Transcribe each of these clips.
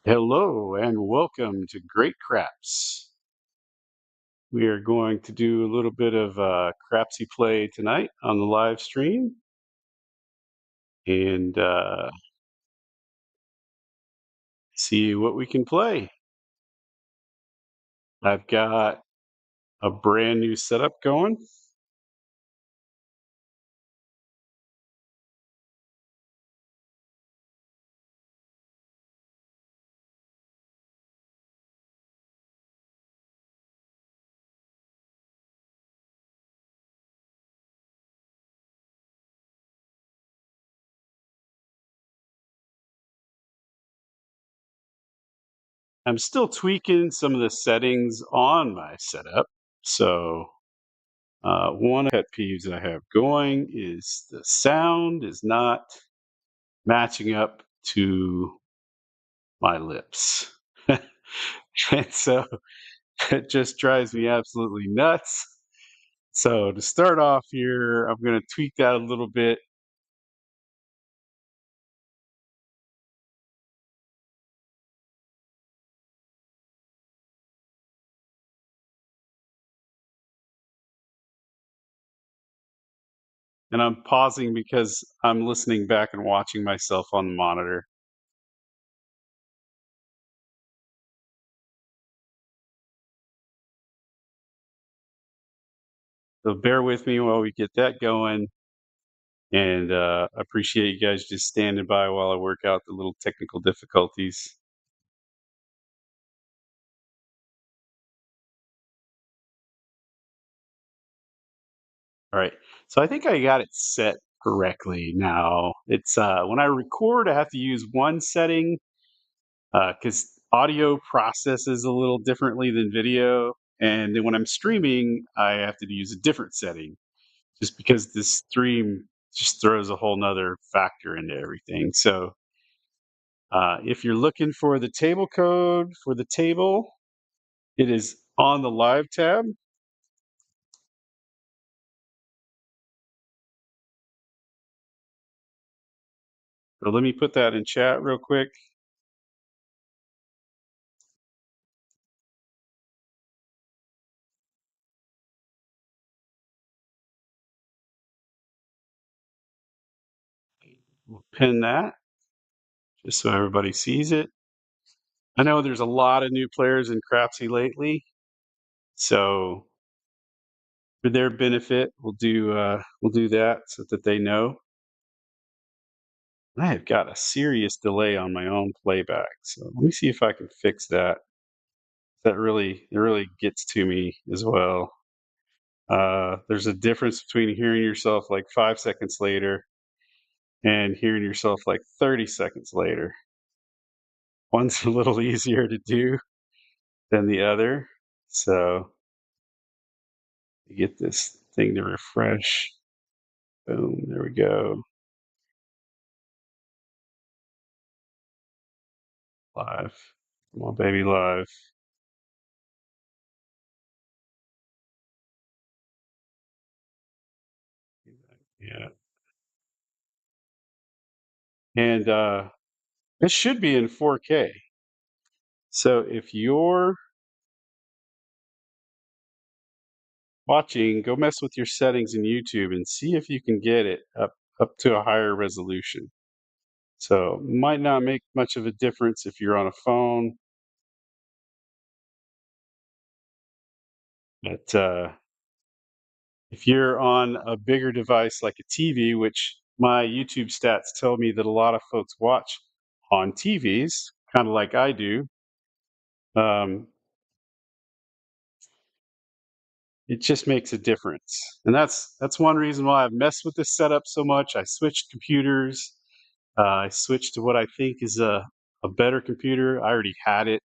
Hello and welcome to Great Craps. We are going to do a little bit of Crapsee play tonight on the live stream and see what we can play. I've got a brand new setup going. I'm still tweaking some of the settings on my setup. So, one pet peeves I have going is the sound is not matching up to my lips. And so it just drives me absolutely nuts. So to start off here, I'm going to tweak that a little bit. And I'm pausing because I'm listening back and watching myself on the monitor. So bear with me while we get that going. And appreciate you guys just standing by while I work out the little technical difficulties. All right. So I think I got it set correctly now. It's when I record, I have to use one setting because audio processes a little differently than video. And then when I'm streaming, I have to use a different setting just because this stream just throws a whole nother factor into everything. So if you're looking for the table code for the table, it is on the live tab. So let me put that in chat real quick. We'll pin that just so everybody sees it. I know there's a lot of new players in Crapsee lately, so for their benefit, we'll do that so that they know. I have got a serious delay on my own playback, so let me see if I can fix that. It really gets to me as well. There's a difference between hearing yourself like 5 seconds later and hearing yourself like 30 seconds later. One's a little easier to do than the other, so you get this thing to refresh. Boom, there we go. Live. Come on, baby, live. Yeah. And it should be in 4K. So if you're watching, go mess with your settings in YouTube and see if you can get it up to a higher resolution. So might not make much of a difference if you're on a phone, but if you're on a bigger device like a TV, which my YouTube stats tell me that a lot of folks watch on TVs, kind of like I do, um, it just makes a difference. And that's one reason why I've messed with this setup so much. I switched computers. I switched to what I think is a better computer. I already had it.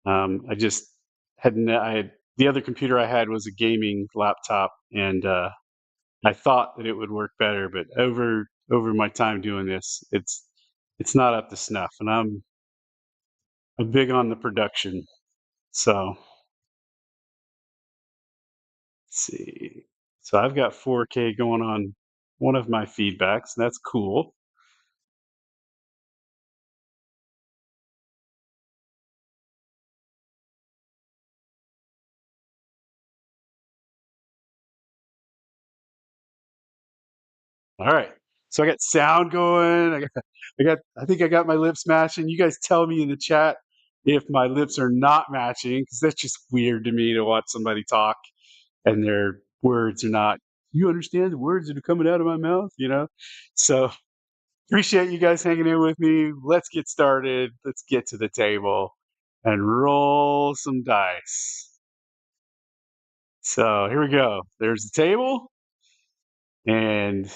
I just I had the other computer I had was a gaming laptop, and I thought that it would work better. But over my time doing this, it's not up to snuff, and I'm big on the production. So let's see. So I've got 4K going on one of my feedbacks. And that's cool. All right. So I got sound going. I think I got my lips matching. You guys tell me in the chat if my lips are not matching, because that's just weird to me to watch somebody talk and their words are not. You understand the words that are coming out of my mouth, you know? So appreciate you guys hanging in with me. Let's get started. Let's get to the table and roll some dice. So here we go. There's the table. And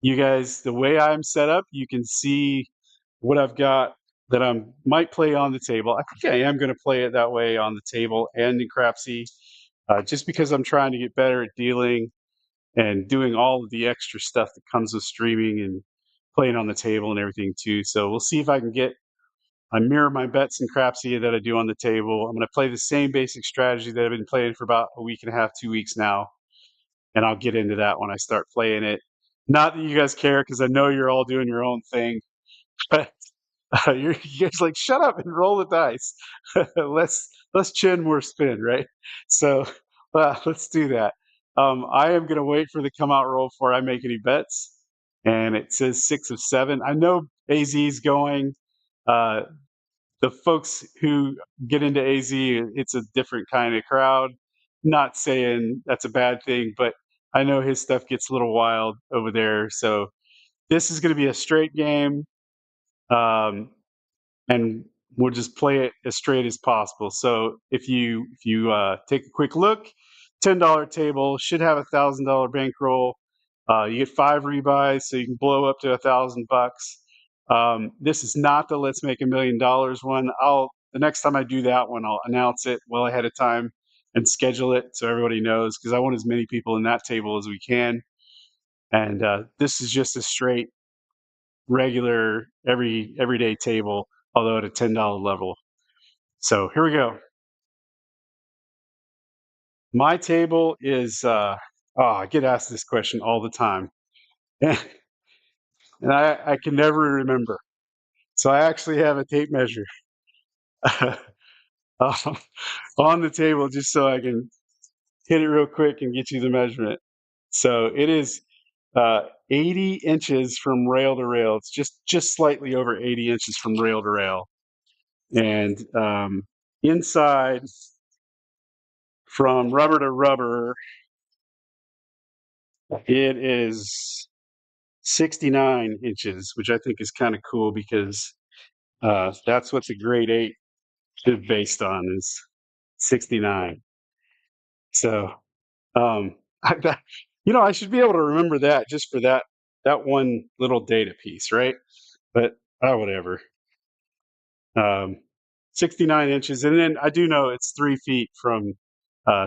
you guys, the way I'm set up, you can see what I've got that I might play on the table. I think I am going to play it that way on the table and in Crapsee, just because I'm trying to get better at dealing and doing all of the extra stuff that comes with streaming and playing on the table and everything too. So we'll see if I can I mirror my bets in Crapsee that I do on the table. I'm going to play the same basic strategy that I've been playing for about a week and a half, 2 weeks now, and I'll get into that when I start playing it. Not that you guys care, because I know you're all doing your own thing, but you guys like shut up and roll the dice. Let's chin more spin, right? So let's do that. I am going to wait for the come out roll before I make any bets, and it says 6 of 7. I know AZ's going. Uh, the folks who get into AZ, it's a different kind of crowd. Not saying that's a bad thing, but I know his stuff gets a little wild over there. So this is going to be a straight game, um, and we'll just play it as straight as possible. So if you take a quick look, $10 table should have $1,000 bankroll. You get 5 rebuys, so you can blow up to $1,000 bucks. This is not the Let's Make $1 million one. The next time I do that one, I'll announce it well ahead of time and schedule it so everybody knows, because I want as many people in that table as we can. And this is just a straight, regular, everyday table, although at a $10 level. So here we go. My table is. I get asked this question all the time, and I can never remember. So I actually have a tape measure on the table just so I can hit it real quick and get you the measurement. So it is 80 inches from rail to rail. It's just slightly over 80 inches from rail to rail, and inside from rubber to rubber, it is 69 inches, which I think is kind of cool because that's what the grade 8 is based on, is 69. So, that, I should be able to remember that just for that one little data piece, right? But whatever. Um, 69 inches, and then I do know it's 3 feet from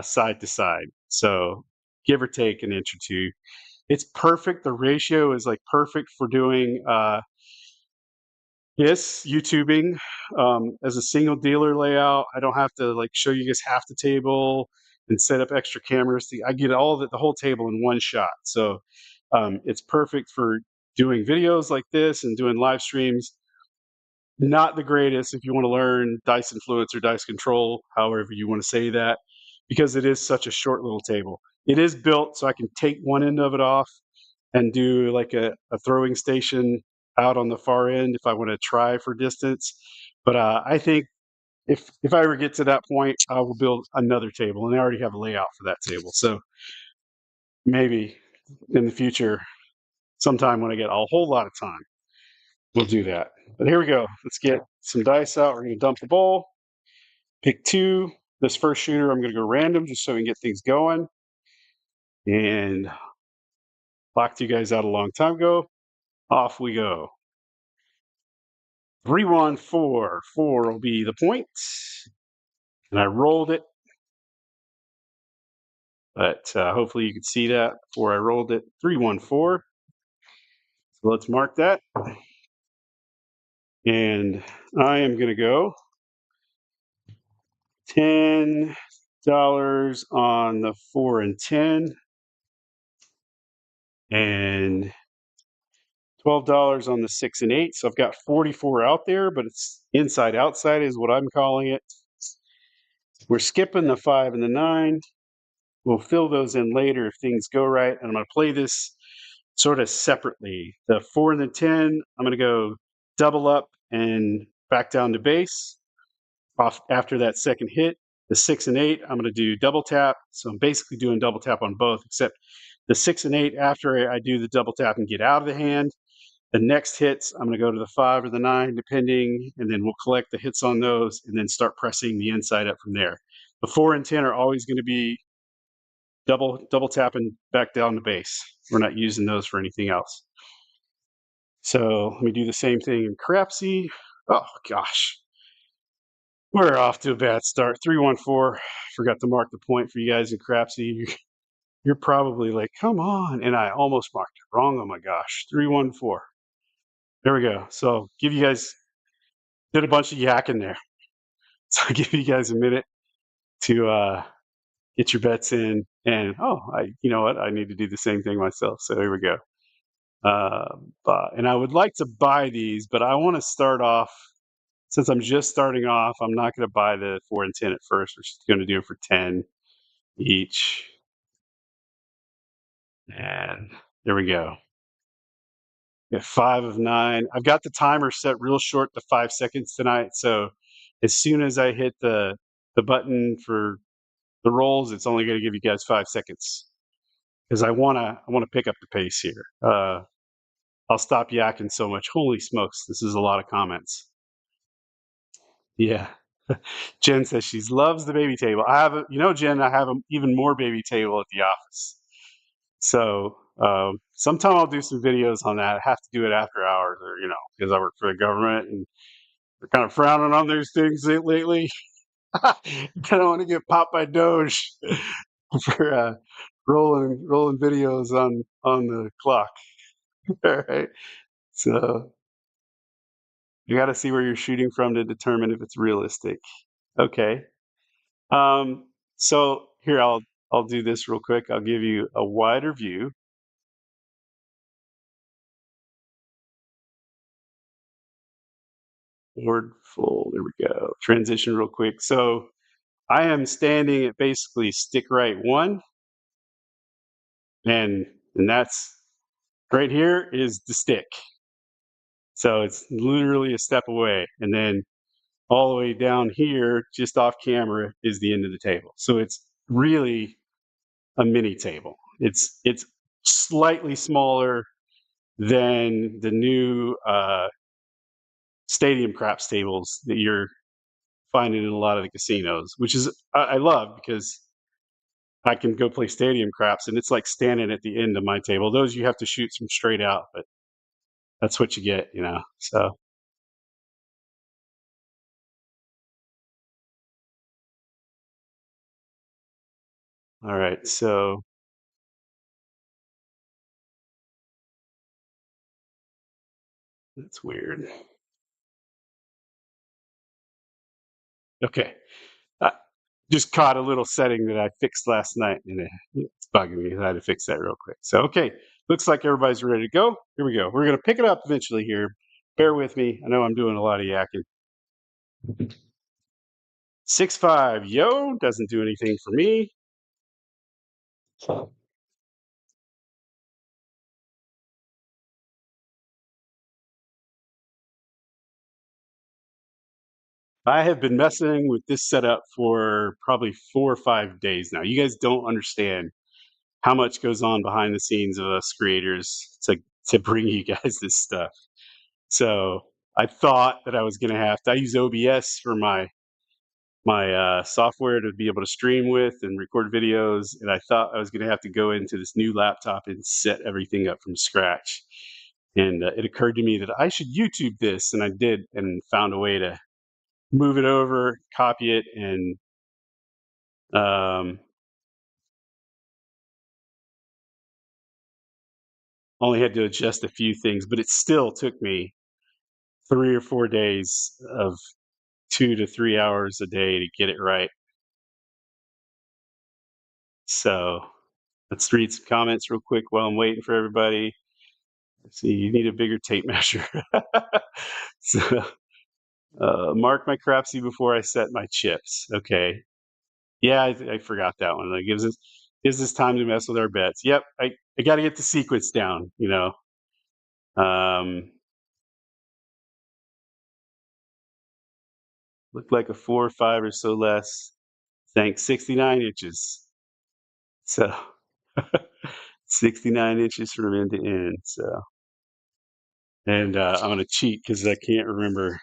side to side, so give or take an inch or two. It's perfect. The ratio is like perfect for doing yes, YouTubing as a single dealer layout. I don't have to like show you guys half the table and set up extra cameras. I get all of it, the whole table in one shot. So it's perfect for doing videos like this and doing live streams. Not the greatest if you want to learn dice influence or dice control, however you want to say that, because it is such a short little table. It is built so I can take one end of it off and do like a throwing station out on the far end if I want to try for distance. But I think if I ever get to that point, I will build another table, and I already have a layout for that table. So maybe in the future, sometime when I get a whole lot of time, we'll do that. But here we go. Let's get some dice out. We're going to dump the bowl, pick two. This first shooter, I'm going to go random just so we can get things going. And locked you guys out a long time ago. Off we go. 3-1-4. 4 will be the point. And I rolled it. But hopefully you can see that before I rolled it. 3-1-4. So let's mark that. And I am going to go $10 on the 4 and 10. And $12 on the 6 and 8. So I've got 44 out there, but it's inside outside is what I'm calling it. We're skipping the 5 and the 9. We'll fill those in later if things go right. And I'm going to play this sort of separately. The 4 and the 10, I'm going to go double up and back down to base off after that second hit. The 6 and 8, I'm going to do double tap. So I'm basically doing double tap on both, except the 6 and 8, after I do the double tap and get out of the hand, the next hits, I'm going to go to the 5 or the 9, depending, and then we'll collect the hits on those and then start pressing the inside up from there. The 4 and 10 are always going to be double tapping back down the base. We're not using those for anything else. So let me do the same thing in Crapsee. Oh gosh, we're off to a bad start. 314. Forgot to mark the point for you guys in Crapsee. You're probably like, come on. And I almost marked it wrong. Oh my gosh. 314. There we go. So give you guys, did a bunch of yakking there. So I'll give you guys a minute to get your bets in. And you know what? I need to do the same thing myself. So here we go. And I would like to buy these, but I want to start off, since I'm just starting off, I'm not going to buy the 4 and 10 at first. We're just going to do it for 10 each. And there we go. Got 5 of 9. I've got the timer set real short to 5 seconds tonight. So as soon as I hit the button for the rolls, it's only going to give you guys 5 seconds because I want to pick up the pace here. I'll stop yakking so much. Holy smokes, this is a lot of comments. Yeah. Jen says she loves the baby table. Jen, I have an even more baby table at the office. So sometime I'll do some videos on that. I have to do it after hours, or because I work for the government and they're kind of frowning on those things lately. I don't want to get popped by Doge for rolling videos on the clock. All right. So you got to see where you're shooting from to determine if it's realistic. Okay. So here I'll do this real quick. I'll give you a wider view. Board full. There we go. Transition real quick. So I am standing at basically stick right 1, and that's right here is the stick. So it's literally a step away, and then all the way down here, just off camera, is the end of the table. So it's really a mini table. It's slightly smaller than the new stadium craps tables that you're finding in a lot of the casinos, which is I love because I can go play stadium craps and it's like standing at the end of my table. Those you have to shoot some straight out, but that's what you get. So all right, so that's weird. Okay. I just caught a little setting that I fixed last night and it's bugging me. I had to fix that real quick. So, okay. Looks like everybody's ready to go. Here we go. We're going to pick it up eventually here. Bear with me. I know I'm doing a lot of yakking. 6-5. Yo, doesn't do anything for me. I have been messing with this setup for probably 4 or 5 days now. You guys don't understand how much goes on behind the scenes of us creators to bring you guys this stuff. So I thought that I was going to have to. I use OBS for my software to be able to stream with and record videos, and I thought I was going to have to go into this new laptop and set everything up from scratch. And it occurred to me that I should YouTube this, and I did, and found a way to move it over, copy it, and only had to adjust a few things, but it still took me 3 or 4 days of 2 to 3 hours a day to get it right. So let's read some comments real quick while I'm waiting for everybody. Let's see, you need a bigger tape measure. So, mark my Crapsee before I set my chips. Okay. Yeah, I forgot that one. That gives us Is this time to mess with our bets? Yep, I got to get the sequence down. Um, looked like a 4 or 5 or so less. Thanks, 69 inches. So 69 inches from end to end. So, and I'm gonna cheat because I can't remember.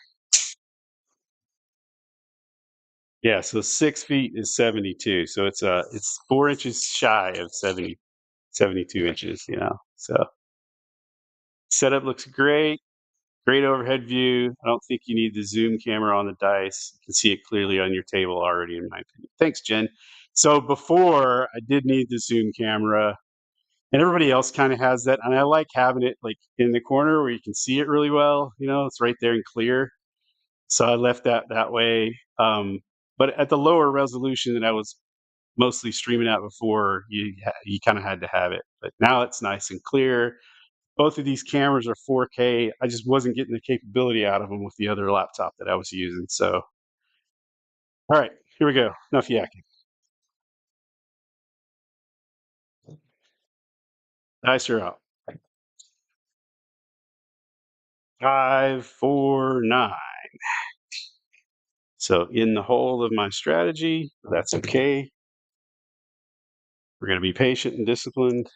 Yeah, so 6 feet is 72. So it's 4 inches shy of 72 inches. So setup looks great. Great overhead view. I don't think you need the zoom camera on the dice. You can see it clearly on your table already, in my opinion. Thanks, Jen. So before I did need the zoom camera, and everybody else kind of has that, and I like having it like in the corner where you can see it really well. It's right there and clear. So I left that way. But at the lower resolution that I was mostly streaming at before, you kind of had to have it. But now it's nice and clear. Both of these cameras are 4K. I just wasn't getting the capability out of them with the other laptop that I was using. So, all right, here we go. Enough yakking. Dice are out. 5, 4, 9. So in the hole of my strategy, that's okay. We're going to be patient and disciplined.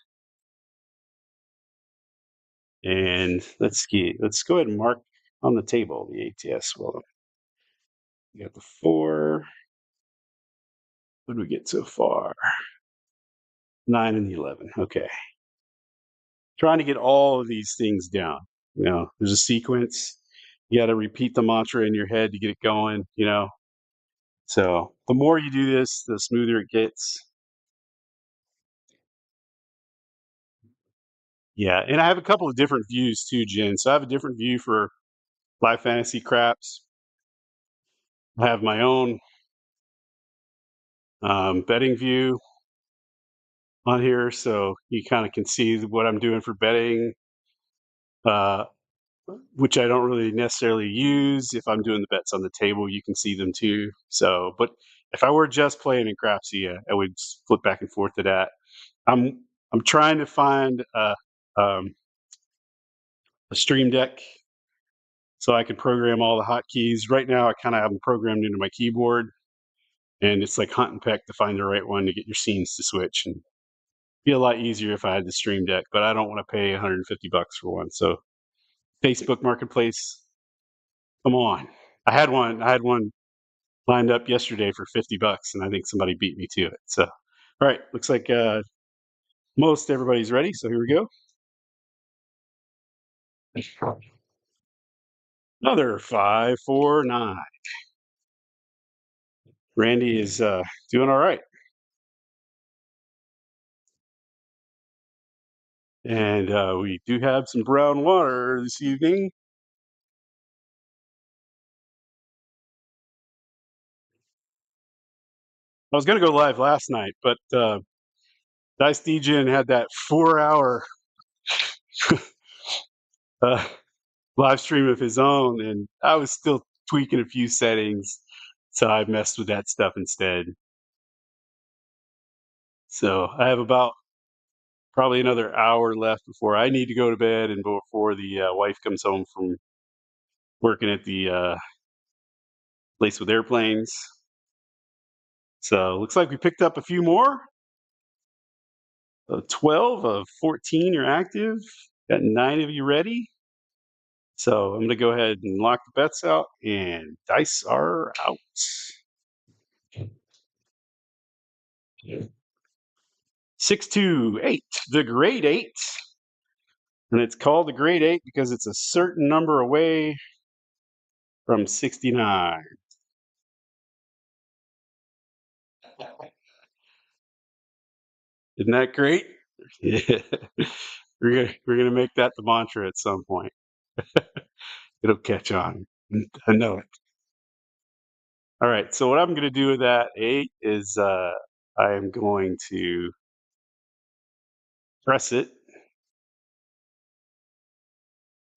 And let's see. Let's go ahead and mark on the table the ATS. Well, we got the 4. What did we get so far? 9 and the 11. Okay. Trying to get all of these things down. There's a sequence. You got to repeat the mantra in your head to get it going. So the more you do this, the smoother it gets. Yeah. And I have a couple of different views too, Jen. So I have a different view for Live Fantasy Craps. I have my own betting view on here. So you kind of can see what I'm doing for betting. Uh, which I don't really necessarily use. If I'm doing the bets on the table, you can see them too. So, but if I were just playing in Crapsee, I would flip back and forth to that. I'm trying to find um, a Stream Deck so I can program all the hotkeys. Right now, I kind of have them programmed into my keyboard, and it's like hunt and peck to find the right one to get your scenes to switch. And be a lot easier if I had the Stream Deck, but I don't want to pay 150 bucks for one. So Facebook Marketplace, come on. I had one lined up yesterday for 50 bucks, and I think somebody beat me to it. So, all right, looks like most everybody's ready. So here we go. Another 5, 4, 9. Randy is doing all right. And we do have some brown water this evening. I was going to go live last night, but Dice DJ had that 4 hour uh, live stream of his own, and I was still tweaking a few settings. So I messed with that stuff instead. So I have about probably another hour left before I need to go to bed and before the wife comes home from working at the place with airplanes. So looks like we picked up a few more. 12 of 14 are active. Got 9 of you ready. So I'm going to go ahead and lock the bets out, and dice are out. 628, the grade 8. And it's called the grade 8 because it's a certain number away from 69. Isn't that great? Yeah. We're gonna make that the mantra at some point. It'll catch on. I know it. All right. So what I'm gonna do with that 8 is I am going to press it.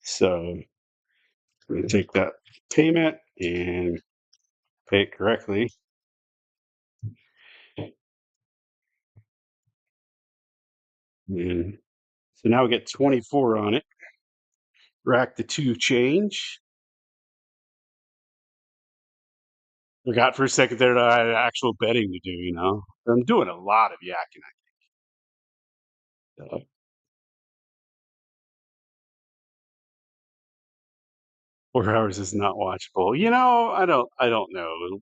So I'm gonna take that payment and pay it correctly. And so now we get 24 on it. Rack the two change. Forgot for a second there that I had actual betting to do, you know. I'm doing a lot of yakking. 4 hours is not watchable. You know, I don't know.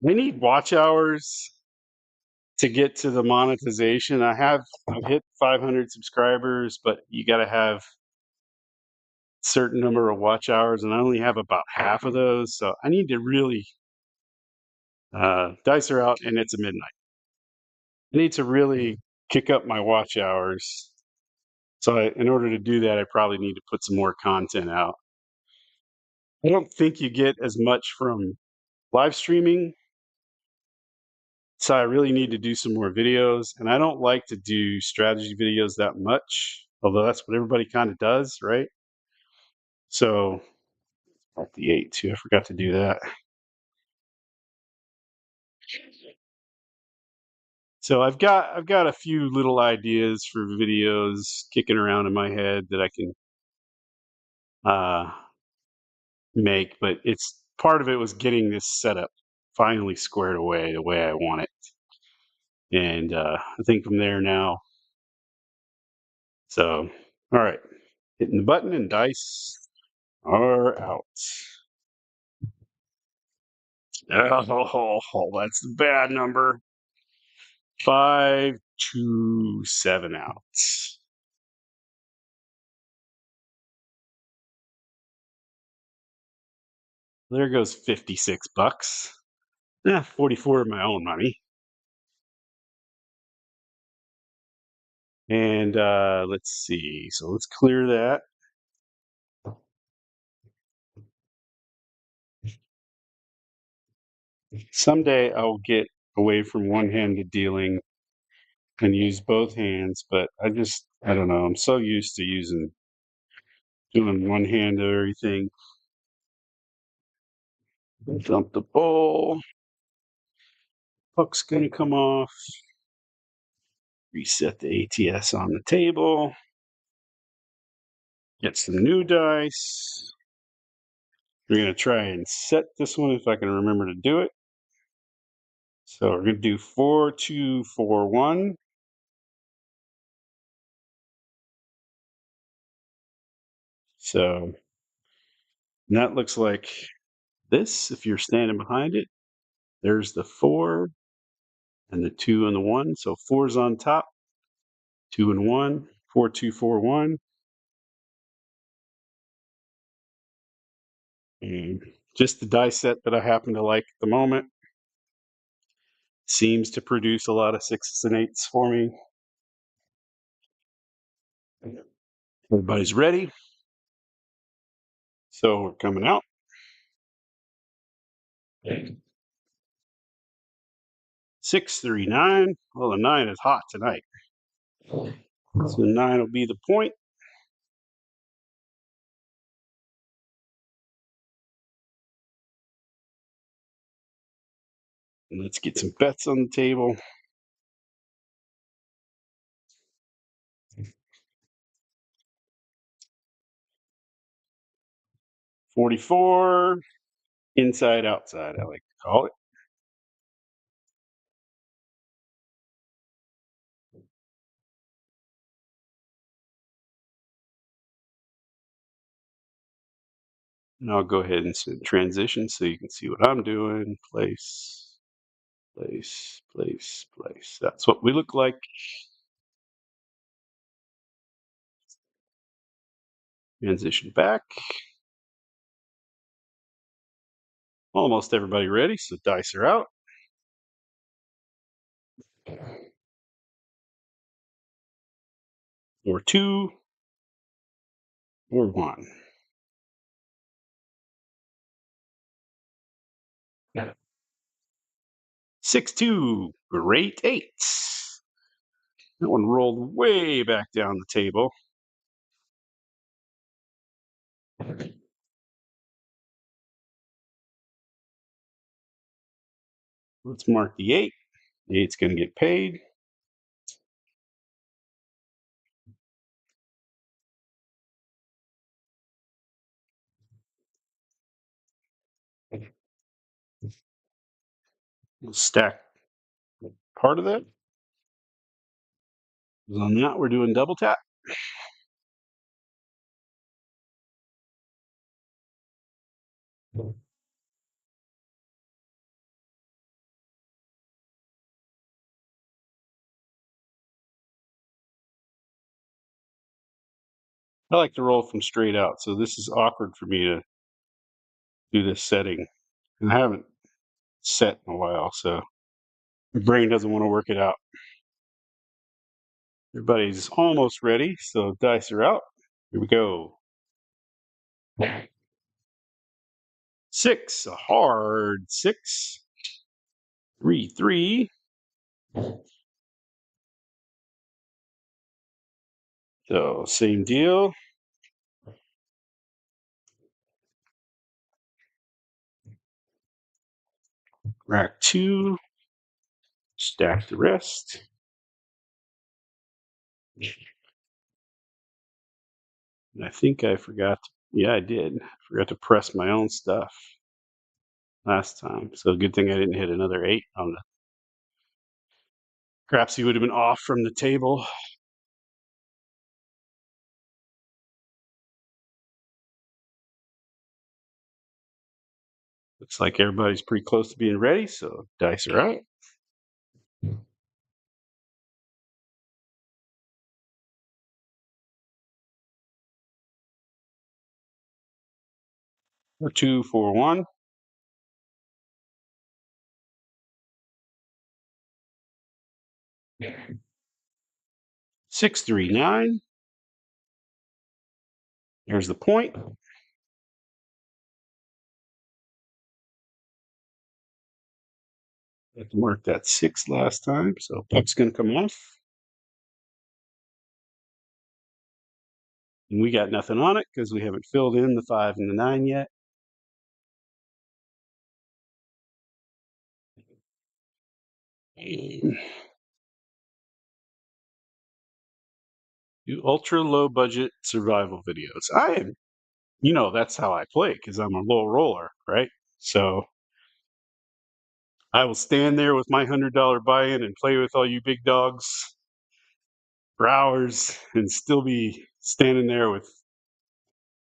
They need watch hours to get to the monetization. I've hit 500 subscribers, but you got to have certain number of watch hours, and I only have about half of those. So I need to really dice are out, and it's a midnight. I need to really kick up my watch hours. So in order to do that, I probably need to put some more content out. I don't think you get as much from live streaming. So I really need to do some more videos. And I don't like to do strategy videos that much, although that's what everybody kind of does, right? So at the 8 too, I forgot to do that. So I've got a few little ideas for videos kicking around in my head that I can uh make, but it's part of it was getting this setup finally squared away the way I want it. And I think from there now. So all right. Hitting the button and dice are out. Oh, that's the bad number. 527 out. There goes 56 bucks. 44 of my own money. And let's see. So let's clear that. Someday I'll get away from one-handed dealing and use both hands, but I don't know. I'm so used to doing one hand of everything. Dump the bowl. Puck's gonna come off. Reset the ATS on the table. Get some new dice. We're gonna try and set this one if I can remember to do it. So we're gonna do 4-2-4-1. So that looks like this. If you're standing behind it, there's the 4 and the 2 and the 1. So 4's on top, 2 and 1, 4-2-4-1. And just the die set that I happen to like at the moment seems to produce a lot of 6s and 8s for me. Everybody's ready. So we're coming out. 639. Well, the 9 is hot tonight. So 9 will be the point. And let's get some bets on the table. 44. Inside, outside, I like to call it. And I'll go ahead and transition so you can see what I'm doing. Place, place, place, place. That's what we look like. Transition back. Almost everybody ready, so dice are out. Or 2, or 1. 6-2. Great 8. That one rolled way back down the table. Let's mark the 8. The 8's going to get paid. We'll stack part of that. On that, we're doing double tap. I like to roll from straight out, so this is awkward for me to do this setting. And I haven't set in a while, so my brain doesn't want to work it out. Everybody's almost ready, so dice are out. Here we go. 6, a hard 6. 3, 3. So same deal. Rack 2. Stack the rest. And I think I forgot. Yeah, I did. I forgot to press my own stuff last time. So good thing I didn't hit another 8 on the Crapsee. Would have been off from the table. Looks like everybody's pretty close to being ready, so dice are out. Or 2, 4, 1. 6, 3, 9. There's the point. I had to mark that 6 last time, so puck's going to come off. And we got nothing on it because we haven't filled in the 5 and the 9 yet. Do ultra low budget survival videos. I am, that's how I play because I'm a low roller, right? So I will stand there with my $100 buy-in and play with all you big dogs for hours and still be standing there with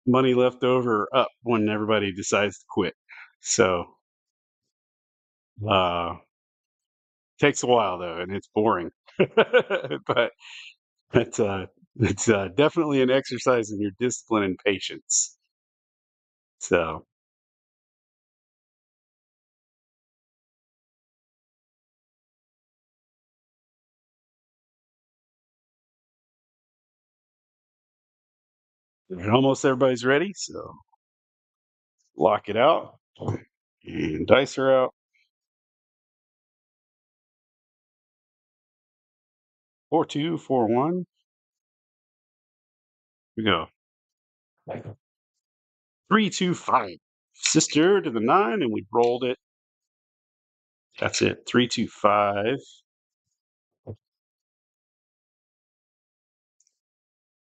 money left over or up when everybody decides to quit. So takes a while though, and it's boring. But it's definitely an exercise in your discipline and patience. So almost everybody's ready. So lock it out, and dice are out. 4, 2, 4, 1. We go 3, 2, 5. Sister to the 9, and we rolled it. That's it. 3, 2, 5. I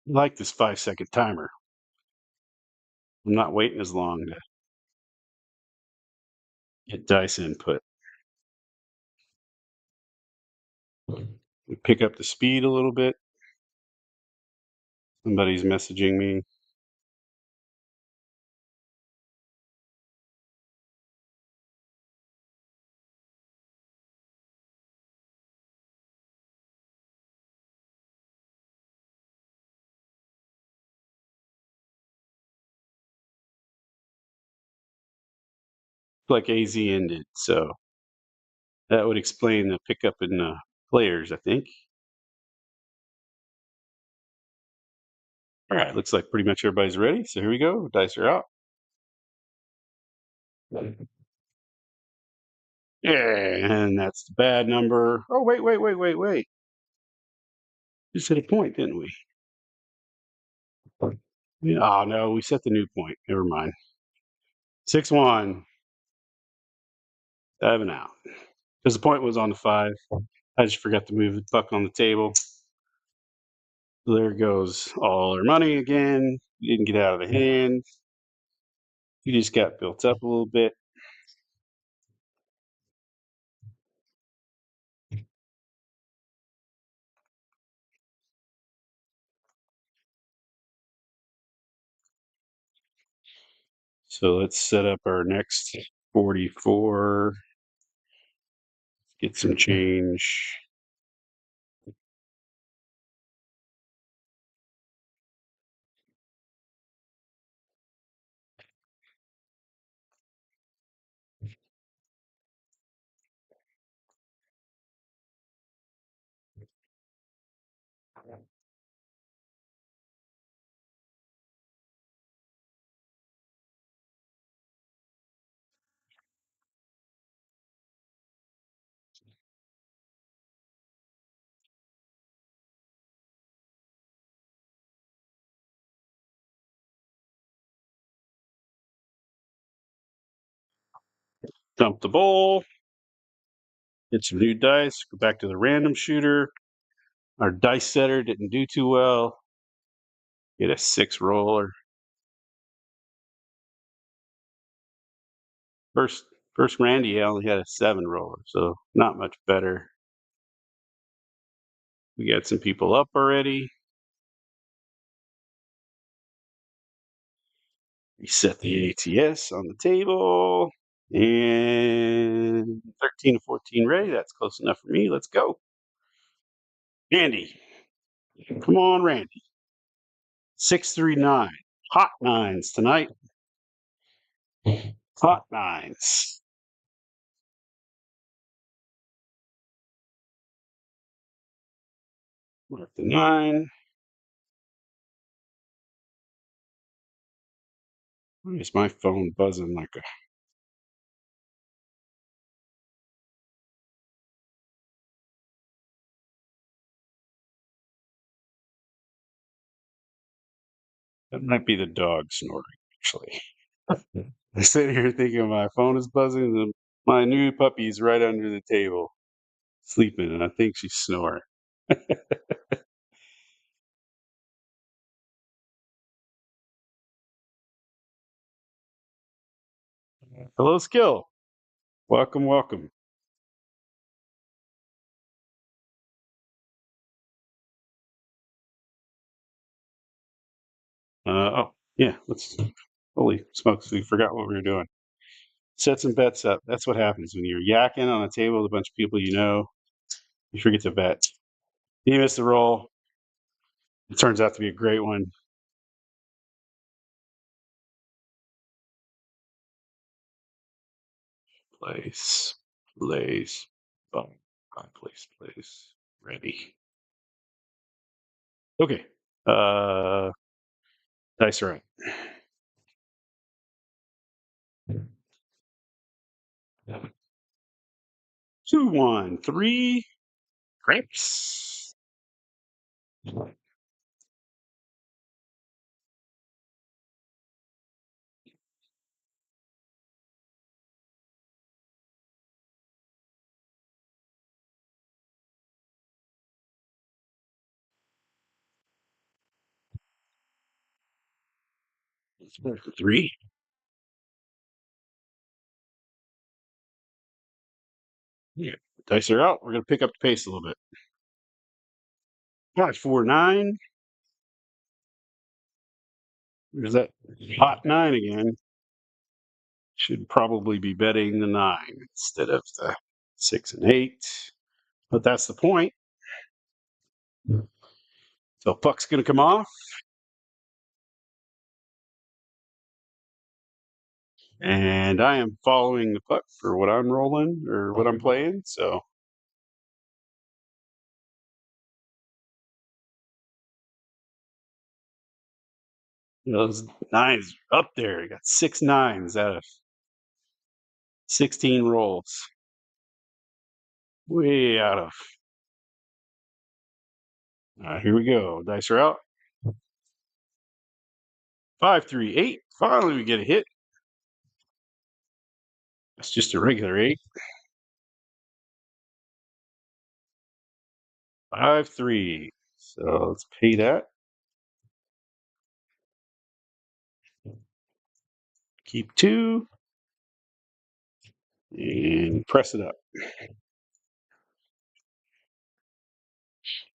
like this 5-second timer. I'm not waiting as long to get dice input. We pick up the speed a little bit. Somebody's messaging me. Like AZ ended, so that would explain the pickup in the players, I think. All right, looks like pretty much everybody's ready. So here we go. Dice are out. Yeah, and that's the bad number. Oh, wait, wait, wait, wait, wait. Just hit a point, didn't we? Yeah, oh, no, we set the new point. Never mind. 6, 1. 7 out. Because the point was on the 5. I just forgot to move the puck on the table. So there goes all our money again. Didn't get out of the hand. You just got built up a little bit. So let's set up our next 44. Get some change. Dump the bowl. Get some new dice. Go back to the random shooter. Our dice setter didn't do too well. Get a 6 roller. First, first Randy only had a 7 roller, so not much better. We got some people up already. Reset the ATS on the table. And 13 to 14 ready. That's close enough for me. Let's go. Randy. Come on, Randy. 639. Hot nines tonight. Hot nines. Mark the 9. Why is my phone buzzing like a... That might be the dog snoring, actually. I sit here thinking my phone is buzzing, and my new puppy's right under the table, sleeping, and I think she's snoring. Hello, Skill. Welcome, welcome. Oh, yeah, let's... Holy smokes, we forgot what we were doing. Set some bets up. That's what happens when you're yakking on a table with a bunch of people you know. You forget to bet. You miss the roll. It turns out to be a great one. Place, place, boom, place, ready. Okay. Dice are up. 2, 1, 3. Crapsee. 3. Yeah. Dice are out. We're gonna pick up the pace a little bit. 5, 4, 9. There's that hot 9 again. Should probably be betting the 9 instead of the 6 and 8. But that's the point. So puck's gonna come off. And I am following the puck for what I'm rolling or what I'm playing. So those 9s up there. You got 6 9s out of 16 rolls. Way out of. Here we go. Dice are out. 5, 3, 8. Finally, we get a hit. That's just a regular 8. 5, 3. So let's pay that. Keep 2. And press it up.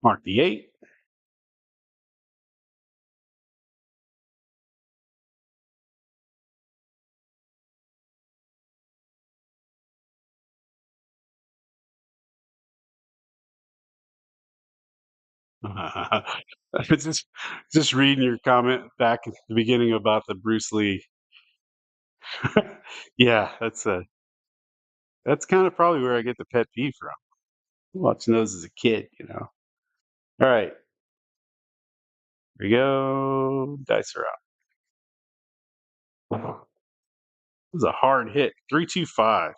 Mark the 8. just just reading your comment back at the beginning about the Bruce Lee. Yeah, that's kind of probably where I get the pet peeve from. Watching those as a kid, you know. All right, here we go. Dice are out. This is a hard hit. 325.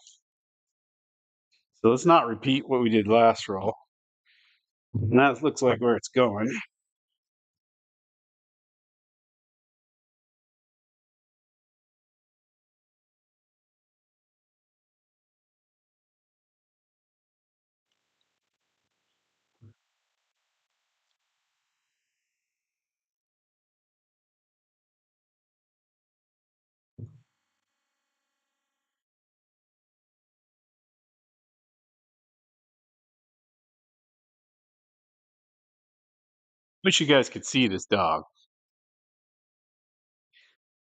So let's not repeat what we did last roll. And that looks like where it's going. Wish you guys could see this dog.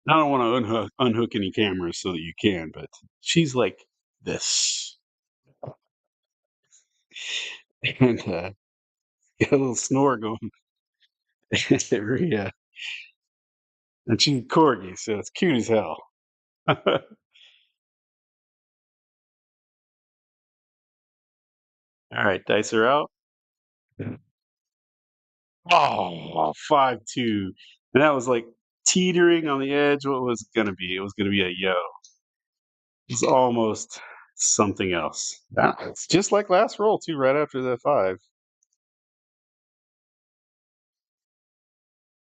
I don't want to unhook any cameras so that you can, but she's like this. And got a little snore going every, and she's a corgi, so it's cute as hell. All right, dice are out. Oh, 5-2. And that was like teetering on the edge. What was it going to be? It was going to be a yo. It's almost something else. It's just like last roll, too, right after the 5.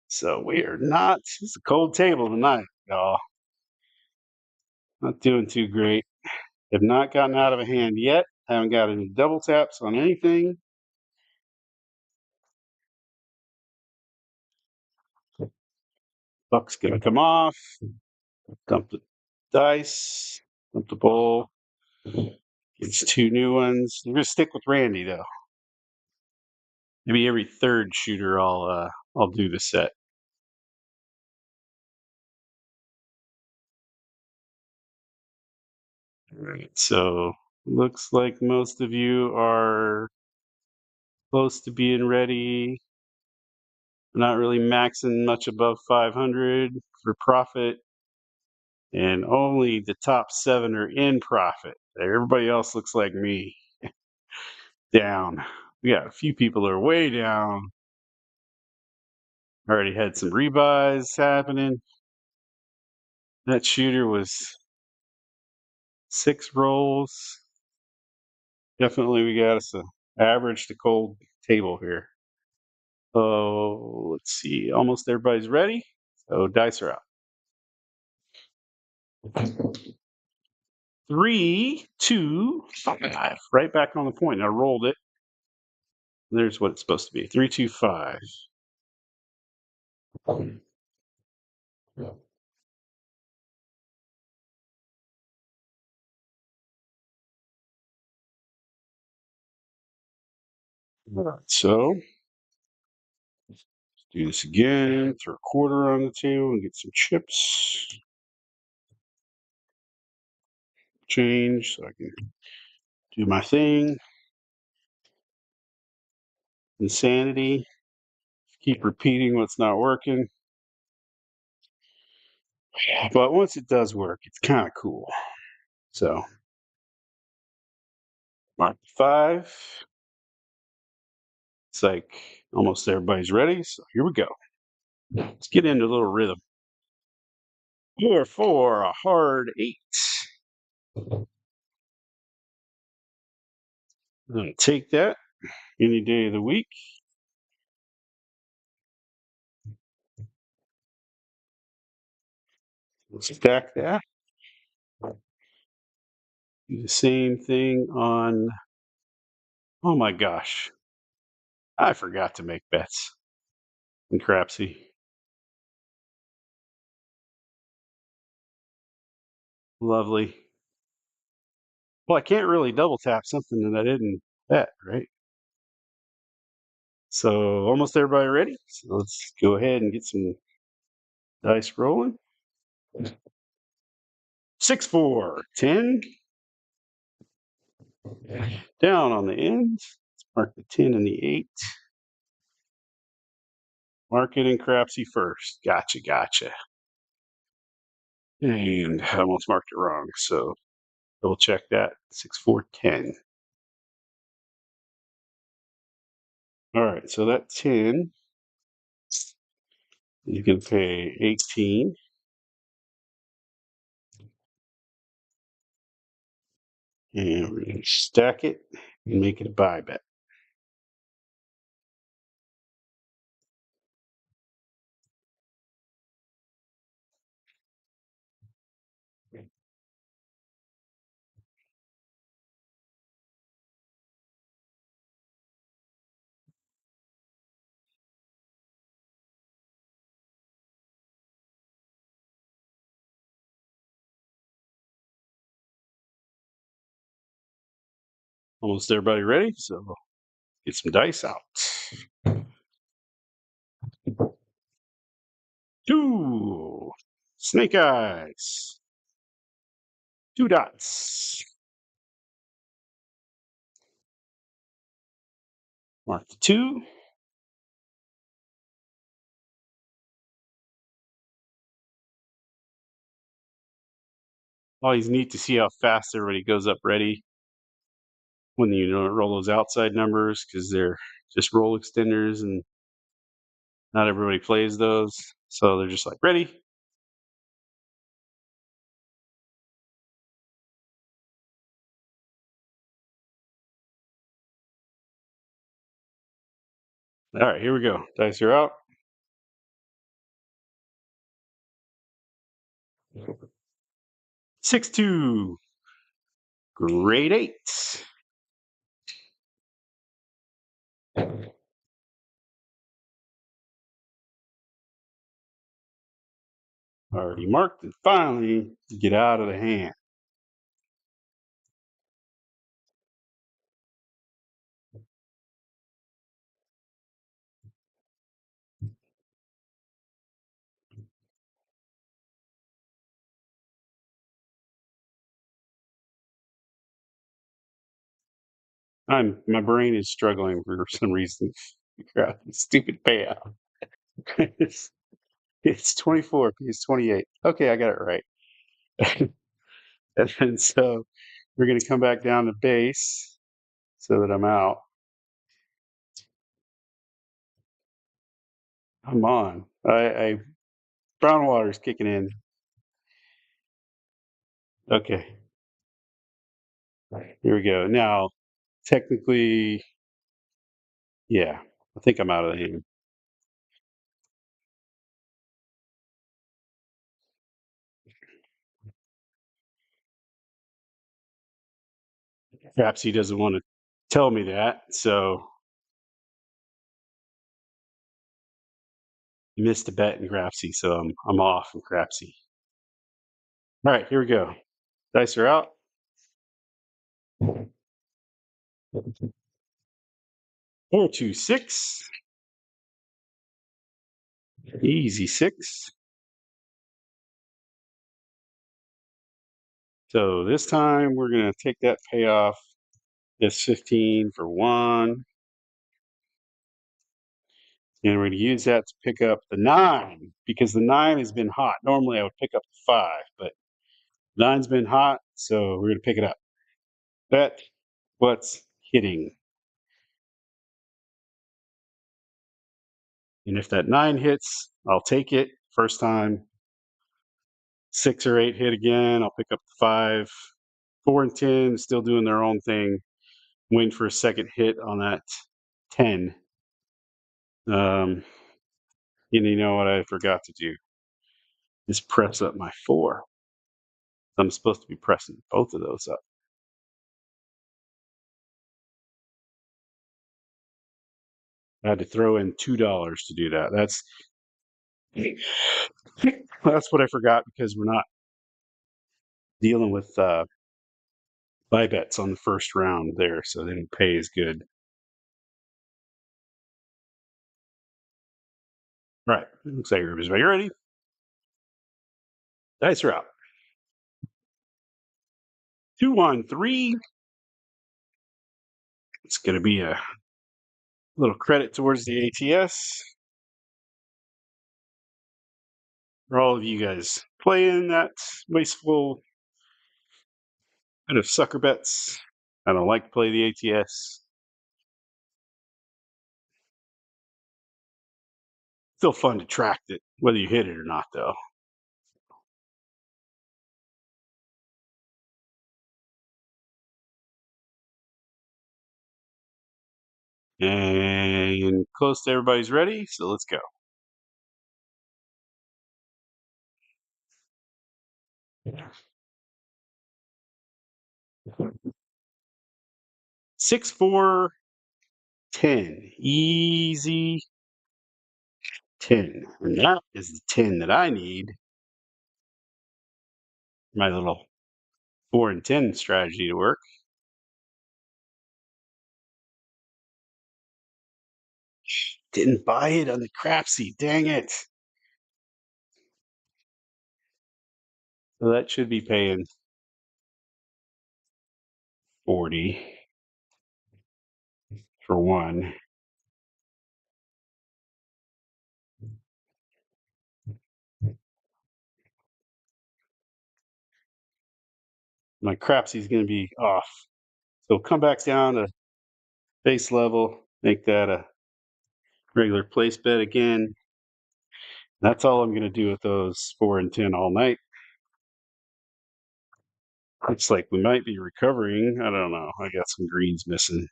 So we are not, it's a cold table tonight, y'all. Not doing too great. Have not gotten out of a hand yet. Haven't got any double taps on anything. Buck's going to come off. Dump the dice. Dump the bowl. It's 2 new ones. We're going to stick with Randy, though. Maybe every third shooter I'll do the set. All right. So looks like most of you are close to being ready. Not really maxing much above 500 for profit, and only the top 7 are in profit. Everybody else looks like me, down. We got a few people that are way down. Already had some rebuys happening. That shooter was 6 rolls. Definitely, we got us a average to cold table here. So let's see. Almost everybody's ready. So dice are out. 3, 2, 5. Right back on the point. I rolled it. There's what it's supposed to be. 3, 2, 5. All right, so let's do this again. Throw a quarter on the table and get some chips. Change so I can do my thing. Insanity. Keep repeating what's not working. But once it does work, it's kind of cool. So, mark 5. It's like almost everybody's ready. So here we go. Let's get into a little rhythm. 4, a hard 8. I'm going to take that any day of the week. Stack that. Do the same thing on, oh my gosh, I forgot to make bets in Crapsee. Lovely. Well, I can't really double tap something that I didn't bet, right? So almost everybody ready? So let's go ahead and get some dice rolling. 6, 4, 10. Down on the ends. Let's mark the 10 and the 8. Market and Crapsee first. Gotcha, gotcha. And I almost marked it wrong, so double check that. 6410. All right, so that 10, you can pay 18. And we're going to stack it and make it a buy bet. Almost everybody ready? So get some dice out. 2. Snake eyes. 2 dots. Mark the 2. Always neat to see how fast everybody goes up ready when you roll those outside numbers, because they're just roll extenders and not everybody plays those. So they're just like, ready. All right, here we go. Dice are out. 6-2. Grade 8. Already marked and finally get out of the hand. My brain is struggling for some reason. Figure out the stupid payout. it's, it's 24, it's 28. Okay, I got it right. And then so we're gonna come back down to base so that I'm out. I'm on. I brown water's kicking in. Okay, here we go. Now, technically, yeah, I think I'm out of the hand. Perhaps he doesn't want to tell me that, so he missed a bet in Crapsee, so I'm off in Crapsee. All right, here we go. Dice are out. 4-2-6. Easy 6. So this time we're gonna take that payoff. That's 15 for 1. And we're gonna use that to pick up the 9 because the 9 has been hot. Normally I would pick up the 5, but 9's been hot, so we're gonna pick it up. Bet what's hitting. And if that 9 hits, I'll take it first time. 6 or 8 hit again, I'll pick up the 5. 4 and 10 still doing their own thing. Waiting for a second hit on that 10. And you know what I forgot to do is press up my 4. I'm supposed to be pressing both of those up. I had to throw in $2 to do that. That's what I forgot because we're not dealing with buy bets on the first round there, so they didn't pay as good. Right. Looks like everybody's ready. Dice are out. 2-1-3. It's going to be a little credit towards the ATS. For all of you guys playing that wasteful kind of sucker bets. I don't like to play the ATS. Still fun to track it, whether you hit it or not, though. And close to everybody's ready, so let's go. Six, 4, 10. Easy 10. And that is the 10 that I need. My little 4 and 10 strategy to work. Didn't buy it on the Crapsee. Dang it. So that should be paying 40 for one. My Crapsee is going to be off. So come back down to base level, make that a regular place bet again. That's all I'm going to do with those 4 and 10 all night. Looks like we might be recovering. I don't know. I got some greens missing.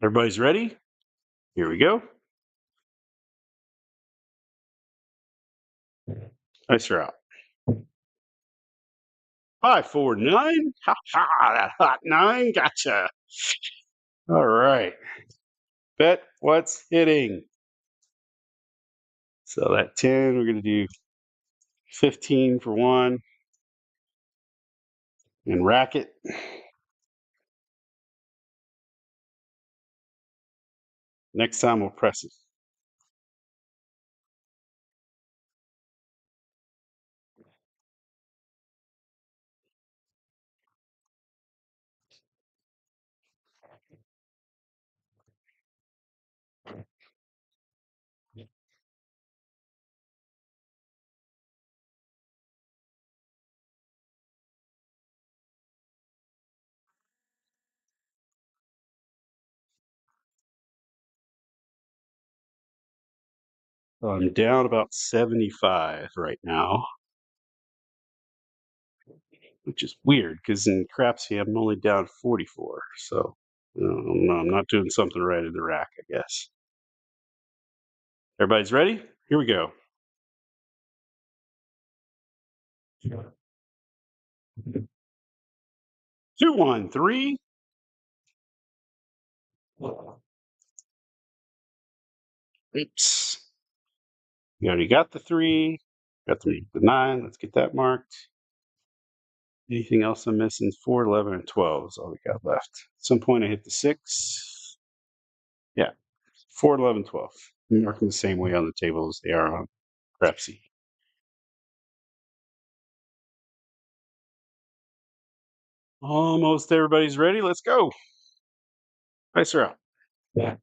Everybody's ready? Here we go. Nice route. 549. Ha ha! That hot 9. Gotcha. All right. Bet what's hitting. So that 10, we're going to do 15 for one and rack it. Next time we'll press it. So I'm down about 75 right now, which is weird because in Crapsee I'm only down 44. So no, I'm not doing something right in the rack, I guess. Everybody's ready? Here we go. 213. Oops. We already got the 3. Got the 9. Let's get that marked. Anything else I'm missing? 4, 11, and 12 is all we got left. At some point I hit the 6. Yeah. 4, 11, 12. I'm marking the same way on the table as they are on Crapsee. Almost everybody's ready. Let's go. Nice route. Yeah.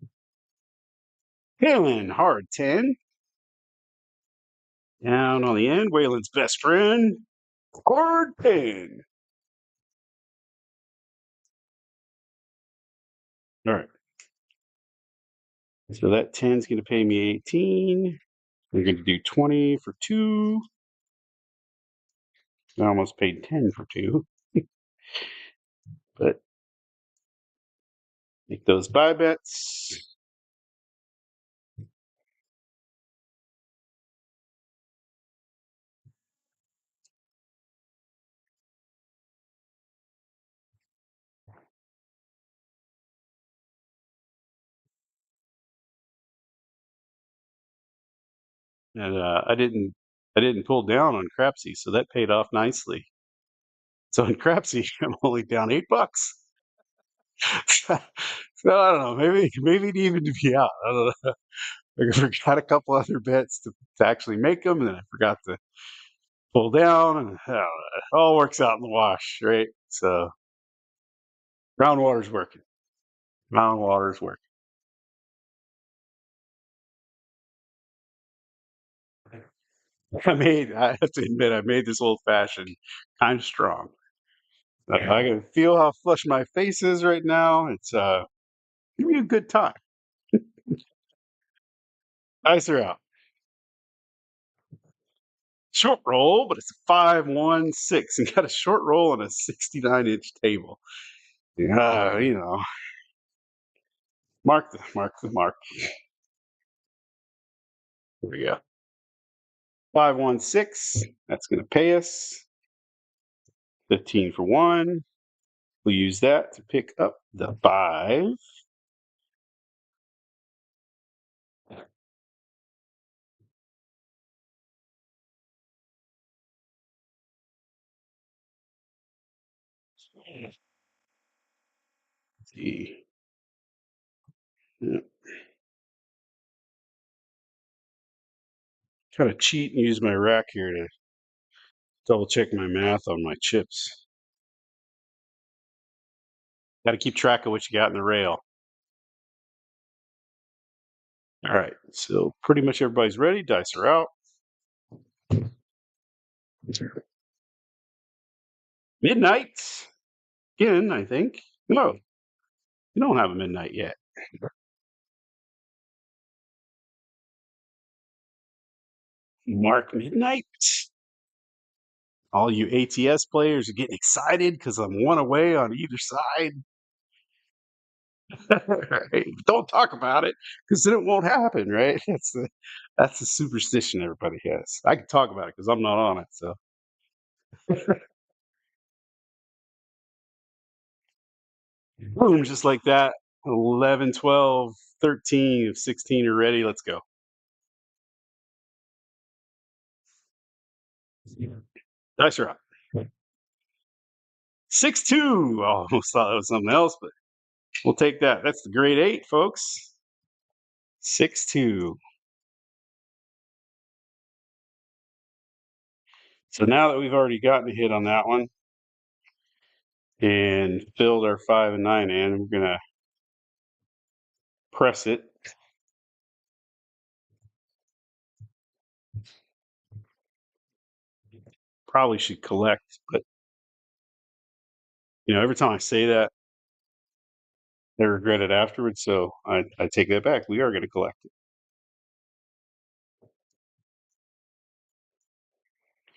Halen, hard 10. Down on the end, Waylon's best friend. Hard 10. All right. So that 10 is going to pay me 18. We're going to do 20 for 2. I almost paid 10 for 2. But make those buy bets. And I didn't pull down on Crapsee, so that paid off nicely. So in Crapsee, I'm only down $8. So I don't know. Maybe it evened me out. I don't know. I forgot a couple other bets to actually make them, and then I forgot to pull down, and it all works out in the wash, right? So groundwater's working. Groundwater's working. I have to admit, I made this old fashioned kind of strong. I can feel how flush my face is right now. It's give me a good time. Dice are out. Short roll, but it's a 5-1-6 and got a short roll on a 69-inch table. Yeah, mark. Here we go. 5-1-6. That's gonna pay us 15 for one. We'll use that to pick up the 5. Let's see. Yeah. Try to cheat and use my rack here to double check my math on my chips. Got to keep track of what you got in the rail. All right, so pretty much everybody's ready. Dice are out. Midnight again, I think. No, you don't have a midnight yet. Mark midnight. All you ATS players are getting excited because I'm one away on either side. Right? Don't talk about it because then it won't happen, right? That's the superstition everybody has. I can talk about it because I'm not on it. So boom, just like that. 11, 12, 13, 16 are ready. Let's go. Dice are up. 6-2. Oh, almost thought it was something else, but we'll take that. That's the grade 8, folks. 6-2. So now that we've already gotten a hit on that one and filled our 5 and 9 in, we're gonna press it. Probably should collect, but every time I say that, I regret it afterwards. So I take that back. We are going to collect it.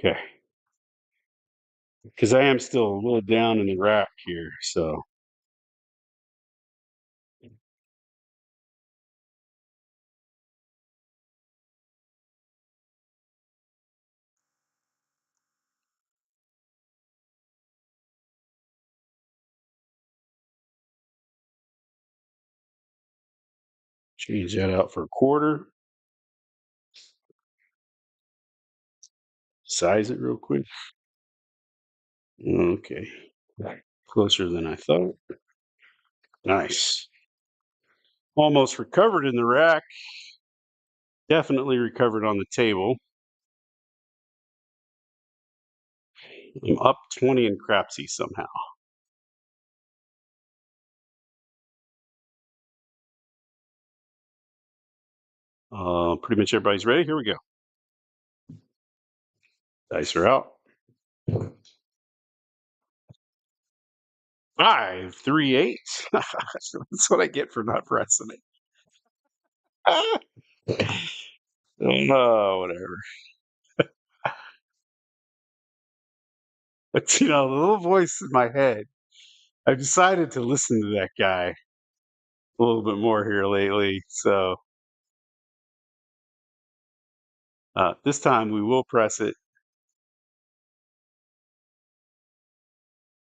Okay. Because I am still a little down in the rack here. So change that out for a quarter. Size it real quick. Okay. Closer than I thought. Nice. Almost recovered in the rack. Definitely recovered on the table. I'm up 20 in Crapsee somehow. Pretty much everybody's ready. Here we go. Dice are out. 5, 3, 8. That's what I get for not pressing it. Oh, whatever. But the little voice in my head, I've decided to listen to that guy a little bit more here lately. So this time we will press it.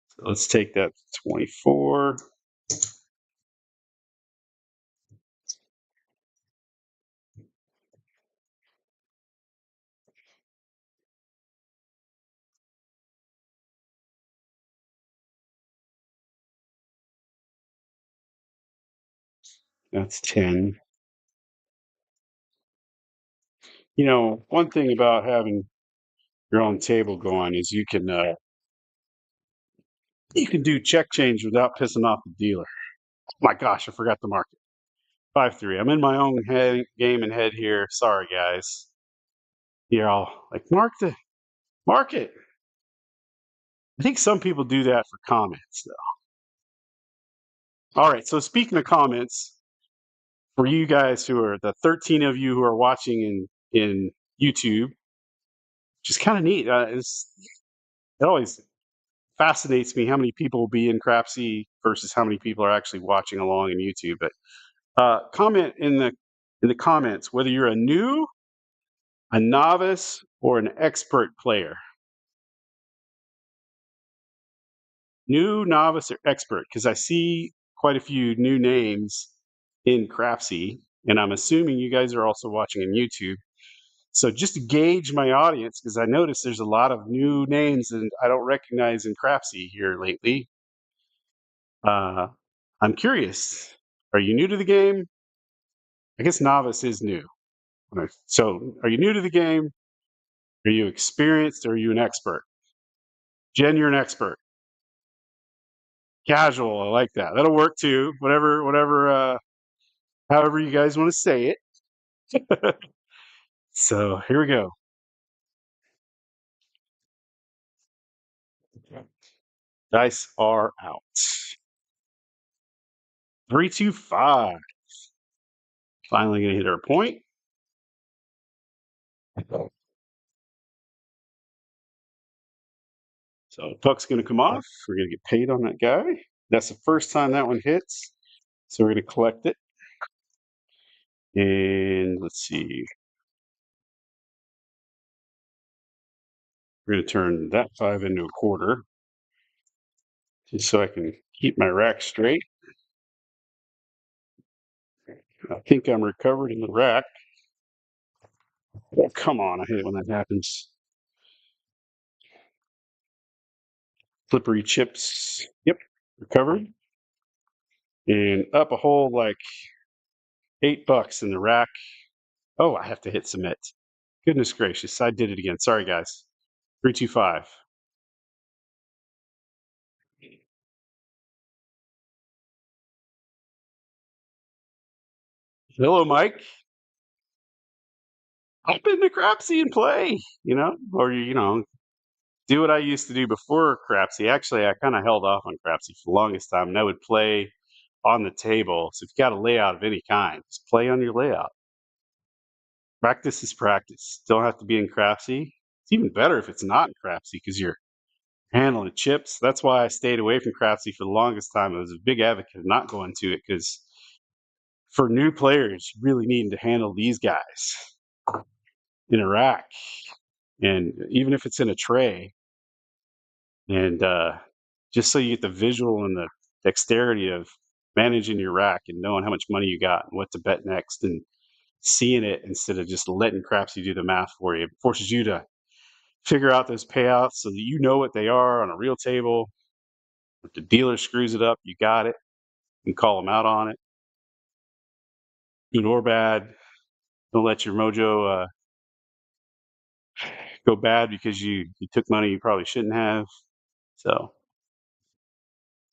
So let's take that to 24. That's 10. One thing about having your own table going is you can do check change without pissing off the dealer. Oh my gosh, I forgot to mark it. 5-3. I'm in my own game and head here. Sorry, guys. You're all like, mark it. I think some people do that for comments, though. All right. So speaking of comments, for you guys who are the 13 of you who are watching in YouTube, which is kind of neat. It always fascinates me how many people will be in Crapsee versus how many people are actually watching along in YouTube. But comment in the comments whether you're a novice, or an expert player. New, novice, or expert? Because I see quite a few new names in Crapsee, and I'm assuming you guys are also watching on YouTube. So just to gauge my audience, because I noticed there's a lot of new names that I don't recognize in Crapsee here lately. Uh, I'm curious. Are you new to the game? I guess novice is new. So, are you new to the game? Are you experienced? Or are you an expert? Jen, you're an expert. Casual. I like that. That'll work too. However you guys want to say it. So here we go. Dice are out. 325. Finally gonna hit our point. So puck's gonna come off. We're gonna get paid on that guy. That's the first time that one hits. So we're gonna collect it. And let's see. We're gonna turn that 5 into a quarter. Just so I can keep my rack straight. I think I'm recovered in the rack. Oh, come on. I hate it when that happens. Slippery chips. Yep. Recovered. And up a whole like $8 in the rack. Oh, I have to hit submit. Goodness gracious. I did it again. Sorry, guys. 325. Hello, Mike. Hop into Crapsee and play, or, do what I used to do before Crapsee. Actually, I kind of held off on Crapsee for the longest time, and I would play on the table. So if you got a layout of any kind, just play on your layout. Practice is practice. Don't have to be in Crapsee. It's even better if it's not in Crapsee because you're handling chips. That's why I stayed away from Crapsee for the longest time. I was a big advocate of not going to it because for new players, you really need to handle these guys in a rack, and even if it's in a tray, and just so you get the visual and the dexterity of managing your rack and knowing how much money you got and what to bet next and seeing it instead of just letting Crapsee do the math for you. It forces you to figure out those payouts so that you know what they are on a real table. If the dealer screws it up, you got it. You can call them out on it, good or bad. Don't let your mojo go bad because you took money you probably shouldn't have. So,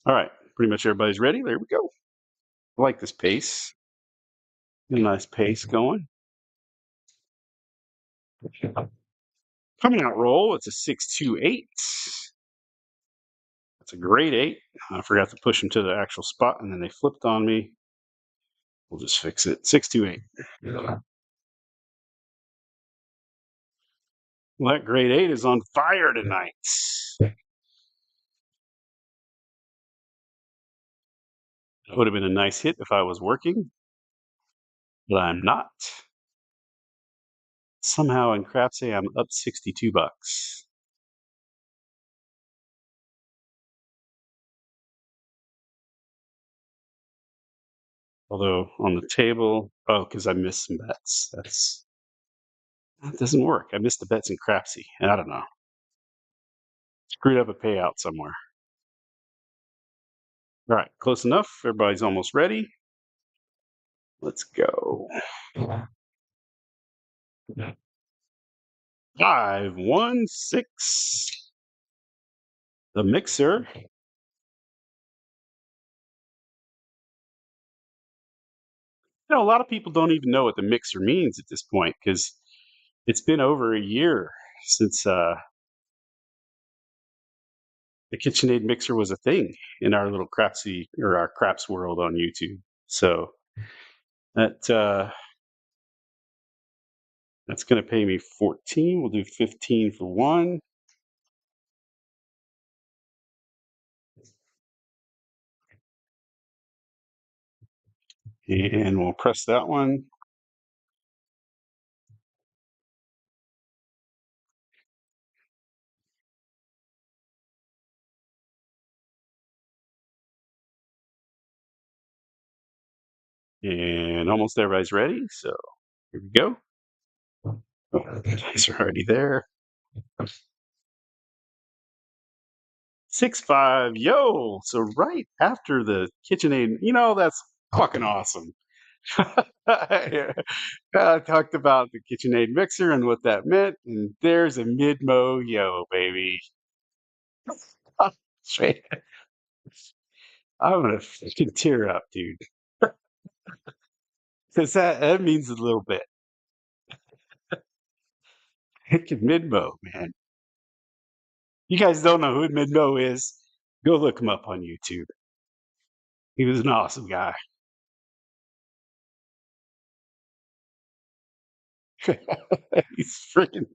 all right, pretty much everybody's ready. There we go. I like this pace. A nice pace going. Coming out roll, it's a 628. That's a great 8. I forgot to push them to the actual spot, and then they flipped on me. We'll just fix it. 628. Well, that grade 8 is on fire tonight. That would have been a nice hit if I was working, but I'm not. Somehow in Crapsee, I'm up $62. Although on the table, because I missed some bets. That doesn't work. I missed the bets in Crapsee. I don't know. Screwed up a payout somewhere. All right, close enough. Everybody's almost ready. Let's go. 516. The mixer. A lot of people don't even know what the mixer means at this point because It's been over a year since the KitchenAid mixer was a thing in our little Crapsee or our Craps world on YouTube. So that that's going to pay me 14. We'll do 15 for one. And we'll press that one. And almost everybody's ready. So here we go. Oh, the guys are already there. 6-5, yo. So right after the KitchenAid, that's fucking awesome. I talked about the KitchenAid mixer and what that meant, and there's a mid-mo yo, baby. Straight. I'm gonna fucking tear up, dude, because that means a little bit. Mid-mo, man. You guys don't know who Mid-mo is? Go look him up on YouTube. He was an awesome guy. He's freaking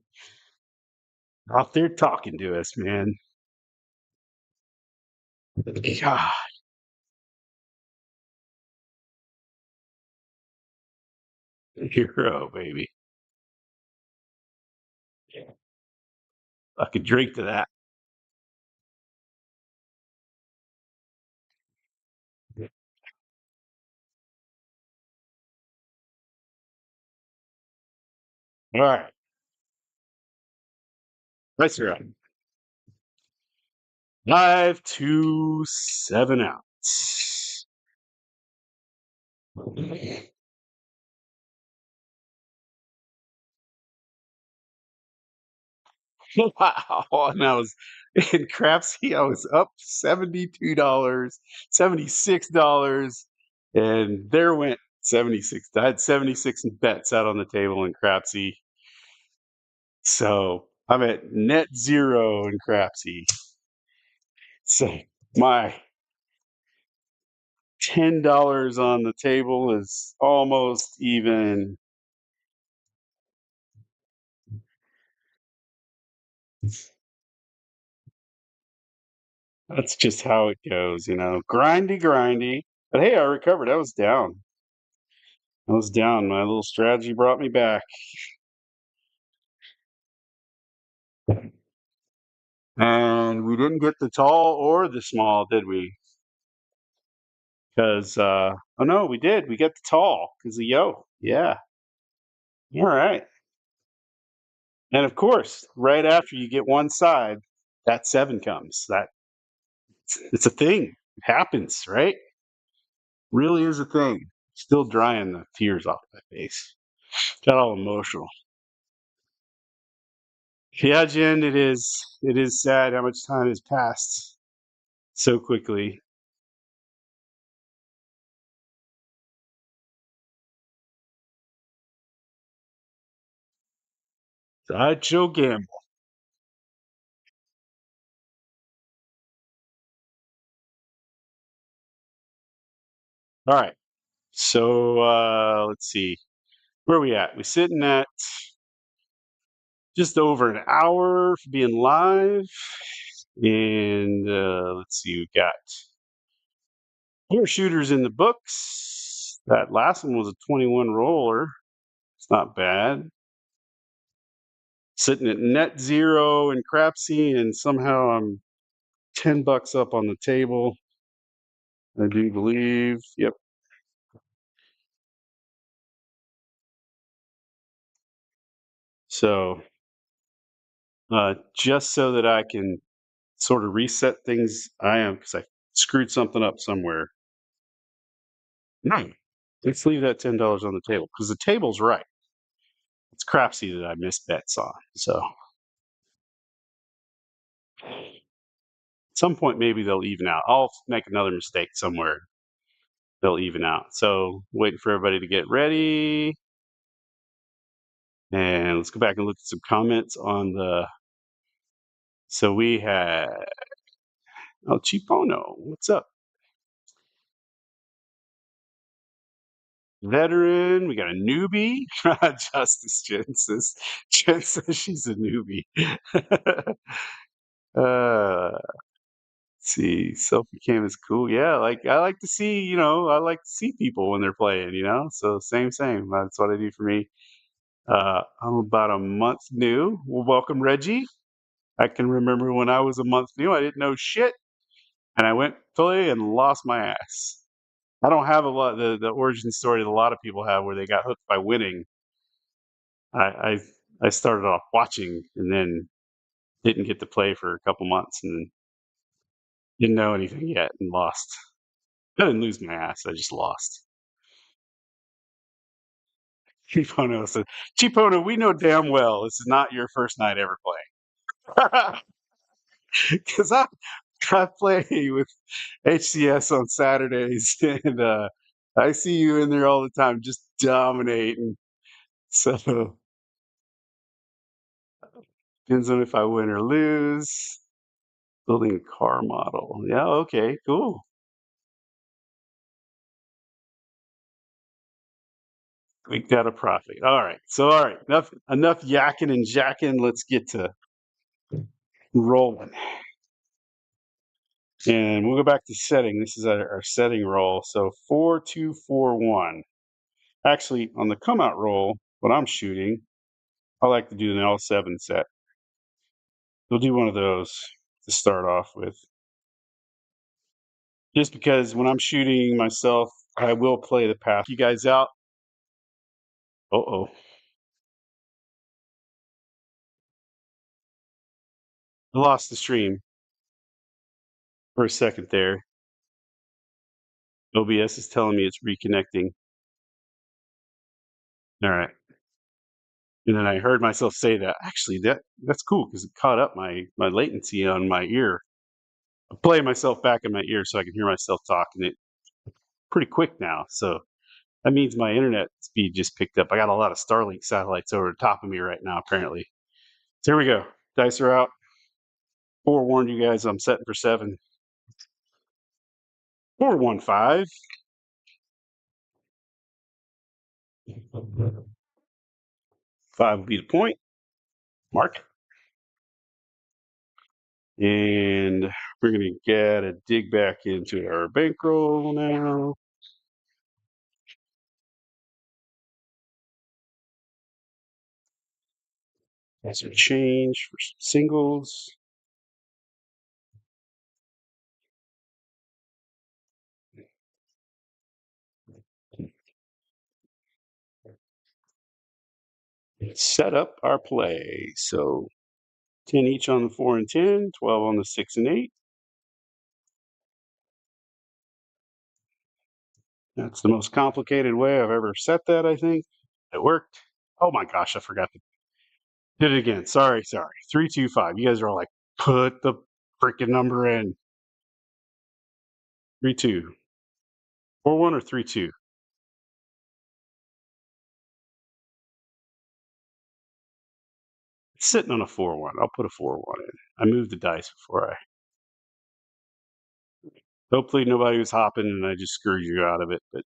out there talking to us, man. God, hero, baby. I could drink to that. All right. Nice run. 5 to 7 out. Wow. And I was in Crapsee, I was up $72, $76, and there went 76. I had 76 bets out on the table in Crapsee. So I'm at net zero in Crapsee. So my $10 on the table is almost even. That's just how it goes, grindy, grindy. But hey, I recovered. I was down. I was down. My little strategy brought me back. And we didn't get the tall or the small, did we? Because, oh no, we did. We got the tall because of yo. Yeah. All right. And of course, right after you get one side, that seven comes. It's a thing. It happens, right? Really is a thing. Still drying the tears off my face. Got all emotional. Yeah, Jen, it is. It is sad how much time has passed so quickly. Sideshow Gamble. All right. So let's see. Where are we at? We're sitting at just over an hour for being live. And let's see, we got four shooters in the books. That last one was a 21 roller. It's not bad. Sitting at net zero in Crapsee, and somehow I'm $10 up on the table. I do believe. Yep. So just so that I can sort of reset things, I am because I screwed something up somewhere. No, let's leave that $10 on the table because the table's right. It's Crapsy that I missed bets on. So at some point, maybe they'll even out. I'll make another mistake somewhere. They'll even out. So waiting for everybody to get ready. And let's go back and look at some comments on the. So we had Chipono. What's up? Veteran. We got a newbie. Justice Jen says she's a newbie. Let's see. Selfie cam is cool. Yeah, like I like to see, I like to see people when they're playing. So same. That's what I do for me. I'm about a month new. Well, welcome, Reggie. I can remember when I was a month new, I didn't know shit, and I went play and lost my ass. I don't have a lot the origin story that a lot of people have where they got hooked by winning. I started off watching and then didn't get to play for a couple months and didn't know anything yet and lost. I didn't lose my ass. I just lost. Chipono said, Chipono, we know damn well this is not your first night ever playing. Because I play with HCS on Saturdays and I see you in there all the time just dominating. So depends on if I win or lose. Building a car model. Yeah, okay, cool. We got a profit. All right. So all right, enough yakking and jacking. Let's get to rolling. And we'll go back to setting. This is our setting roll. So 4-2-4-1. Actually, on the come out roll, what I'm shooting, I like to do an L7 set. We'll do one of those to start off with. Just because when I'm shooting myself, I will play the path. You guys out? Uh-oh. I lost the stream for a second there. OBS is telling me it's reconnecting. All right. And then I heard myself say that. Actually, that's cool because it caught up my latency on my ear. I'm playing myself back in my ear so I can hear myself talk, and it pretty quick now. So that means my internet speed just picked up. I got a lot of Starlink satellites over the top of me right now, apparently. So here we go. Dice are out. Forewarned you guys, I'm setting for 7. 4-1-5. 5 will be the point. Mark it. And we're going to get a dig back into our bankroll now. That's a change for singles. Set up our play. So 10 each on the 4 and 10, 12 on the 6 and 8. That's the most complicated way I've ever set that, I think. It worked. Oh my gosh, I forgot to did it again. Sorry. 3-2-5. You guys are all like, put the freaking number in. 3-2. 4-1 or 3-2? It's sitting on a 4-1. I'll put a 4-1 in. I moved the dice before I. Hopefully nobody was hopping and I just screwed you out of it, but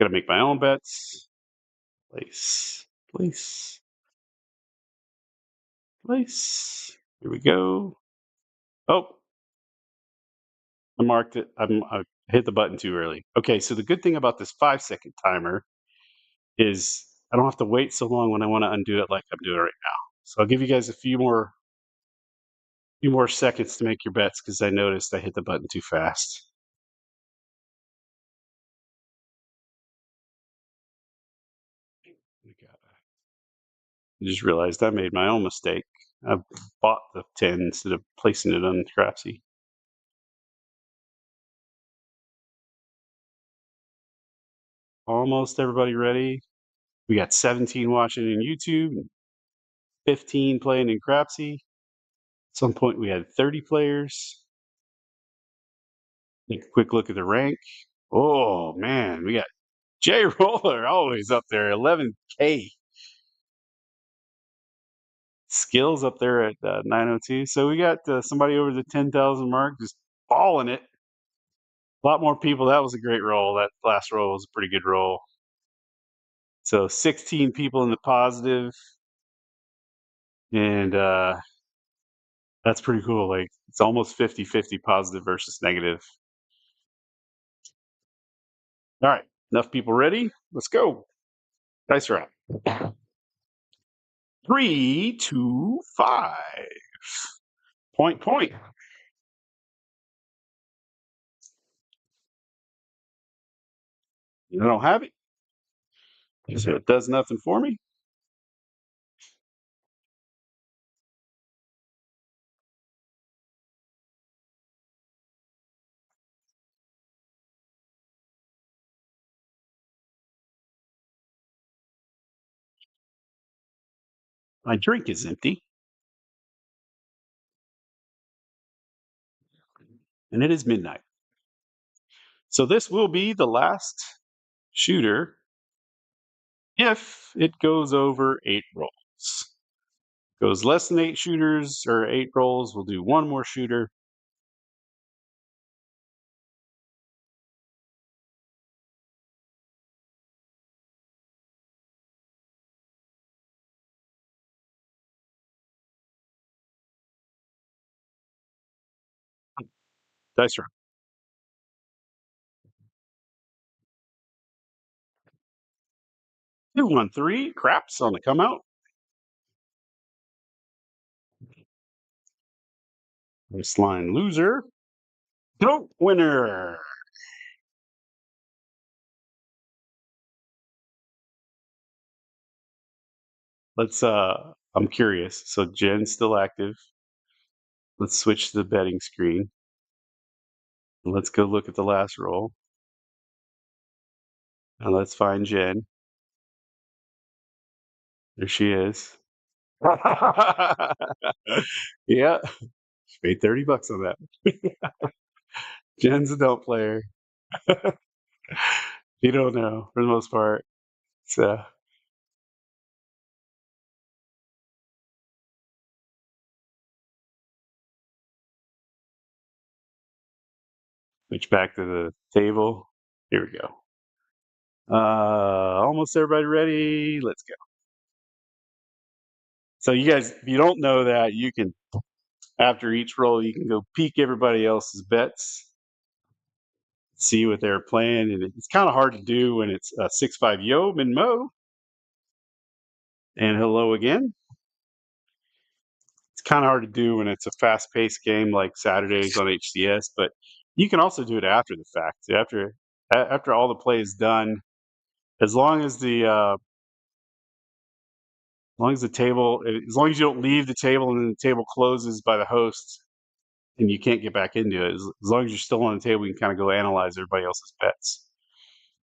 gotta make my own bets. Place. Here we go. Oh, I marked it. I hit the button too early. Okay, so the good thing about this 5-second timer is I don't have to wait so long when I want to undo it like I'm doing right now. So I'll give you guys a few more seconds to make your bets because I noticed I hit the button too fast. I just realized I made my own mistake. I bought the 10 instead of placing it on Crapsee. Almost everybody ready. We got 17 watching in YouTube, 15 playing in Crapsee. At some point, we had 30 players. Take a quick look at the rank. Oh man, we got J Roller always up there, 11K. Skills up there at 902. So we got somebody over the 10,000 mark just balling it. A lot more people. That was a great roll. That last roll was a pretty good roll. So 16 people in the positive, and that's pretty cool. Like it's almost 50-50 positive versus negative. All right, enough people ready? Let's go. Dice round. 3, 2, 5. Point, point. I don't have it. So it does nothing for me. My drink is empty, and it is midnight. So this will be the last shooter if it goes over 8 rolls. Goes less than 8 shooters or 8 rolls, we'll do one more shooter. Dice roll. 213, craps on the come out. This line loser. Nope, winner. Let's I'm curious. So Jen's still active. Let's switch to the betting screen. Let's go look at the last roll. And let's find Jen. There she is. Yeah, she paid $30 on that. Jen's a don't player. You don't know for the most part. So switch back to the table. Here we go. Almost everybody ready. Let's go. So you guys, if you don't know that, you can after each roll, you can go peek everybody else's bets, see what they're playing, and it's kind of hard to do when it's 6-5 Yo and Mo. And hello again. It's kind of hard to do when it's a fast-paced game like Saturdays on HCS, but you can also do it after the fact. After all the play is done, as long as as long as you don't leave the table and then the table closes by the host and you can't get back into it, as long as you're still on the table, you can kind of go analyze everybody else's bets.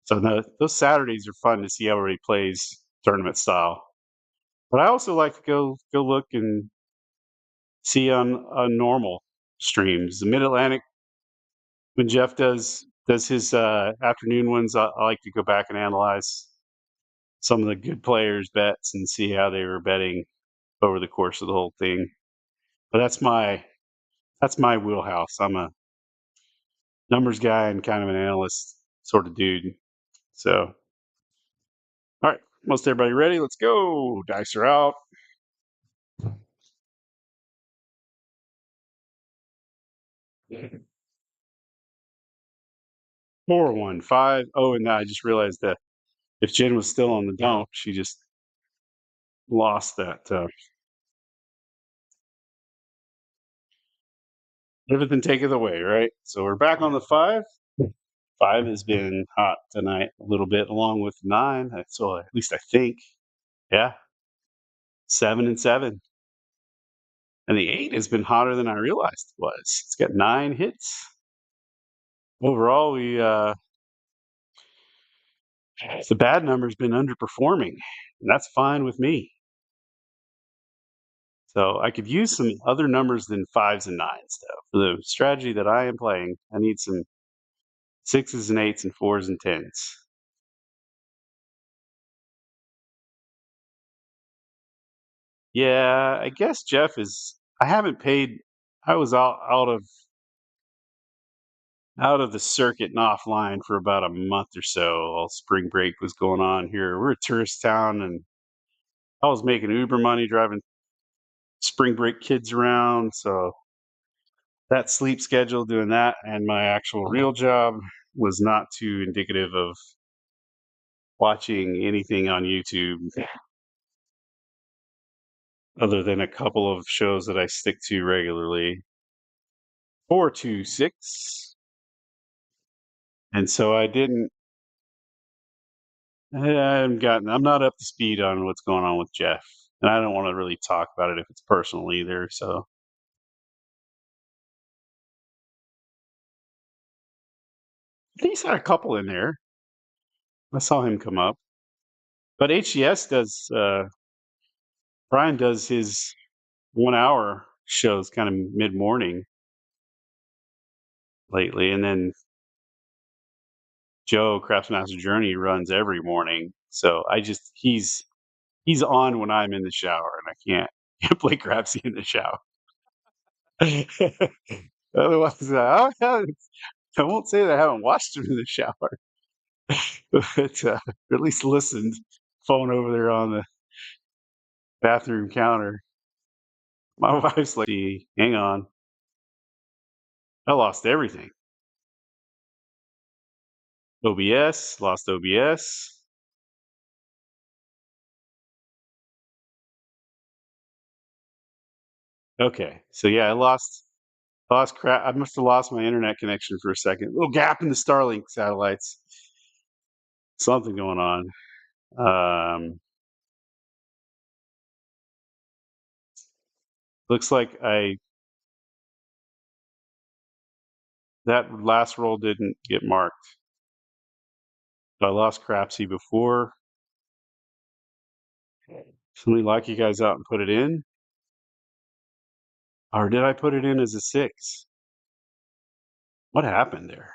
So those Saturdays are fun to see how everybody plays tournament style. But I also like to go look and see on normal streams. The Mid Atlantic, when Jeff does his afternoon ones, I like to go back and analyze some of the good players' bets and see how they were betting over the course of the whole thing. But that's my wheelhouse. I'm a numbers guy and kind of an analyst sort of dude. So, all right, most everybody ready? Let's go. Dice are out. 415. Oh, and I just realized that if Jen was still on the don't, she just lost that. Everything taketh away, right? So we're back on the 5. 5 has been hot tonight a little bit, along with 9. So at least I think, yeah, 7 and 7, and the 8 has been hotter than I realized it was. It's got 9 hits overall. The bad number's been underperforming, and that's fine with me. So I could use some other numbers than 5s and 9s, though. For the strategy that I am playing, I need some 6s and 8s and 4s and 10s. Yeah, I guess Jeff is. I haven't paid. I was out of the circuit and offline for about a month or so. While spring break was going on here. We're a tourist town, and I was making Uber money driving spring break kids around. So that sleep schedule, doing that, and my actual real job was not too indicative of watching anything on YouTube other than a couple of shows that I stick to regularly. 426. And so I didn't. I'm not up to speed on what's going on with Jeff, and I don't want to really talk about it if it's personal either. So he's had a couple in there. I saw him come up, but HCS does. Brian does his 1 hour shows kind of mid morning lately, and then Joe Craftsmaster Journey runs every morning. So he's on when I'm in the shower, and I can't play Crapsee in the shower. Otherwise, I won't say that I haven't watched him in the shower, but at least listened. Phone over there on the bathroom counter. My wife's like, "Hang on, I lost everything. OBS, lost OBS." Okay, so yeah, I lost crap. I must have lost my internet connection for a second. Little gap in the Starlink satellites. Something going on. Looks like I that last roll didn't get marked. I lost Crapsey before. Somebody lock you guys out and put it in, or did I put it in as a 6? What happened there?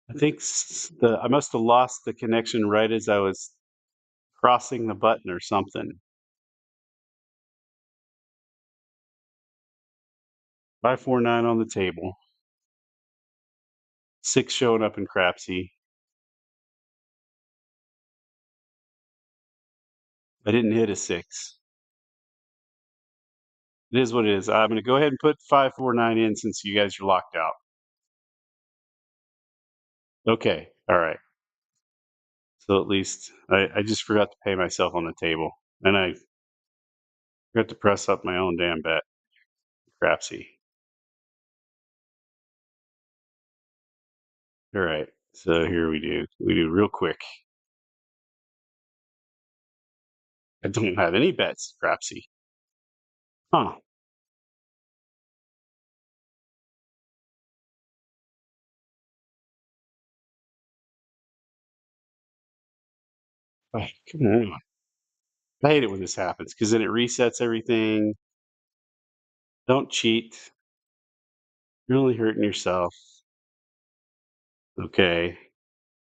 I think I must have lost the connection right as I was crossing the button or something. 549 on the table. 6 showing up in Crapsey. I didn't hit a 6. It is what it is. I'm going to go ahead and put 549 in since you guys are locked out. Okay. All right. So at least I just forgot to pay myself on the table. And I forgot to press up my own damn bet. Crapsey. All right. So here we do. We do real quick. I don't have any bets, Crapsey. Huh. Oh, come on. I hate it when this happens because then it resets everything. Don't cheat. You're only hurting yourself. Okay.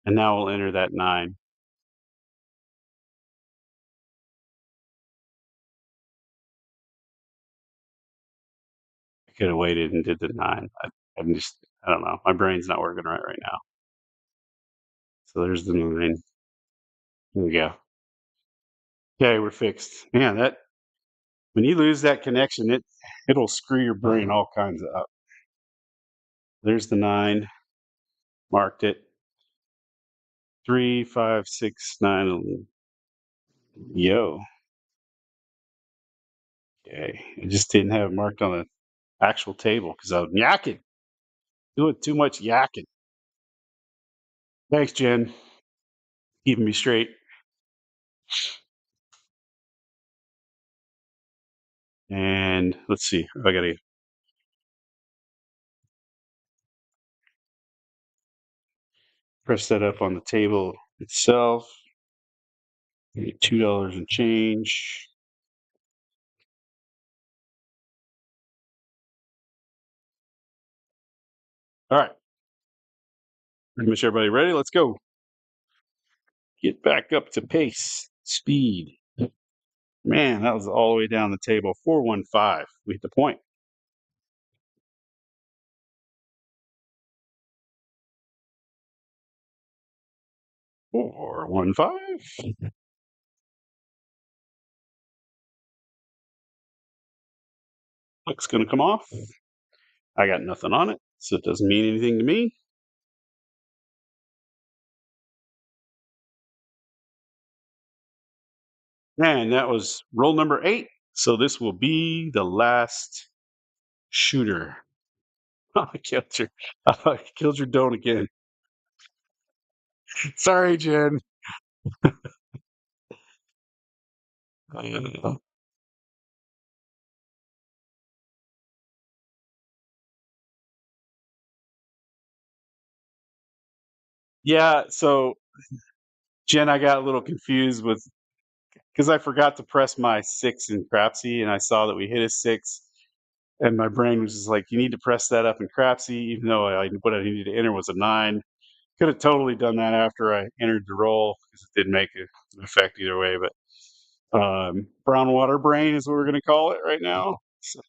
And now we'll enter that 9. I could have waited and did the 9. I don't know. My brain's not working right now. So there's the 9. Here we go. Okay, we're fixed. Man, that when you lose that connection, it'll screw your brain all kinds of up. There's the 9. Marked it. 3, 5, 6, 9. Yo. Okay. I just didn't have it marked on the actual table because I was yakking. Doing too much yakking. Thanks, Jen. Keeping me straight. And let's see. I gotta press that up on the table itself. $2 and change. All right. Pretty much everybody ready? Let's go. Get back up to pace, speed. Man, that was all the way down the table. 415. We hit the point. 415. Click's going to come off. I got nothing on it, so it doesn't mean anything to me. And that was roll number 8. So this will be the last shooter. I killed your, I killed your don't again. Sorry, Jen. Uh, yeah, so Jen, I got a little confused with because I forgot to press my 6 in Crapsee, and I saw that we hit a 6, and my brain was just like, "You need to press that up in Crapsee," even though what I needed to enter was a 9. Could have totally done that after I entered the roll because it didn't make an effect either way. But brown water brain is what we're going to call it right now. So,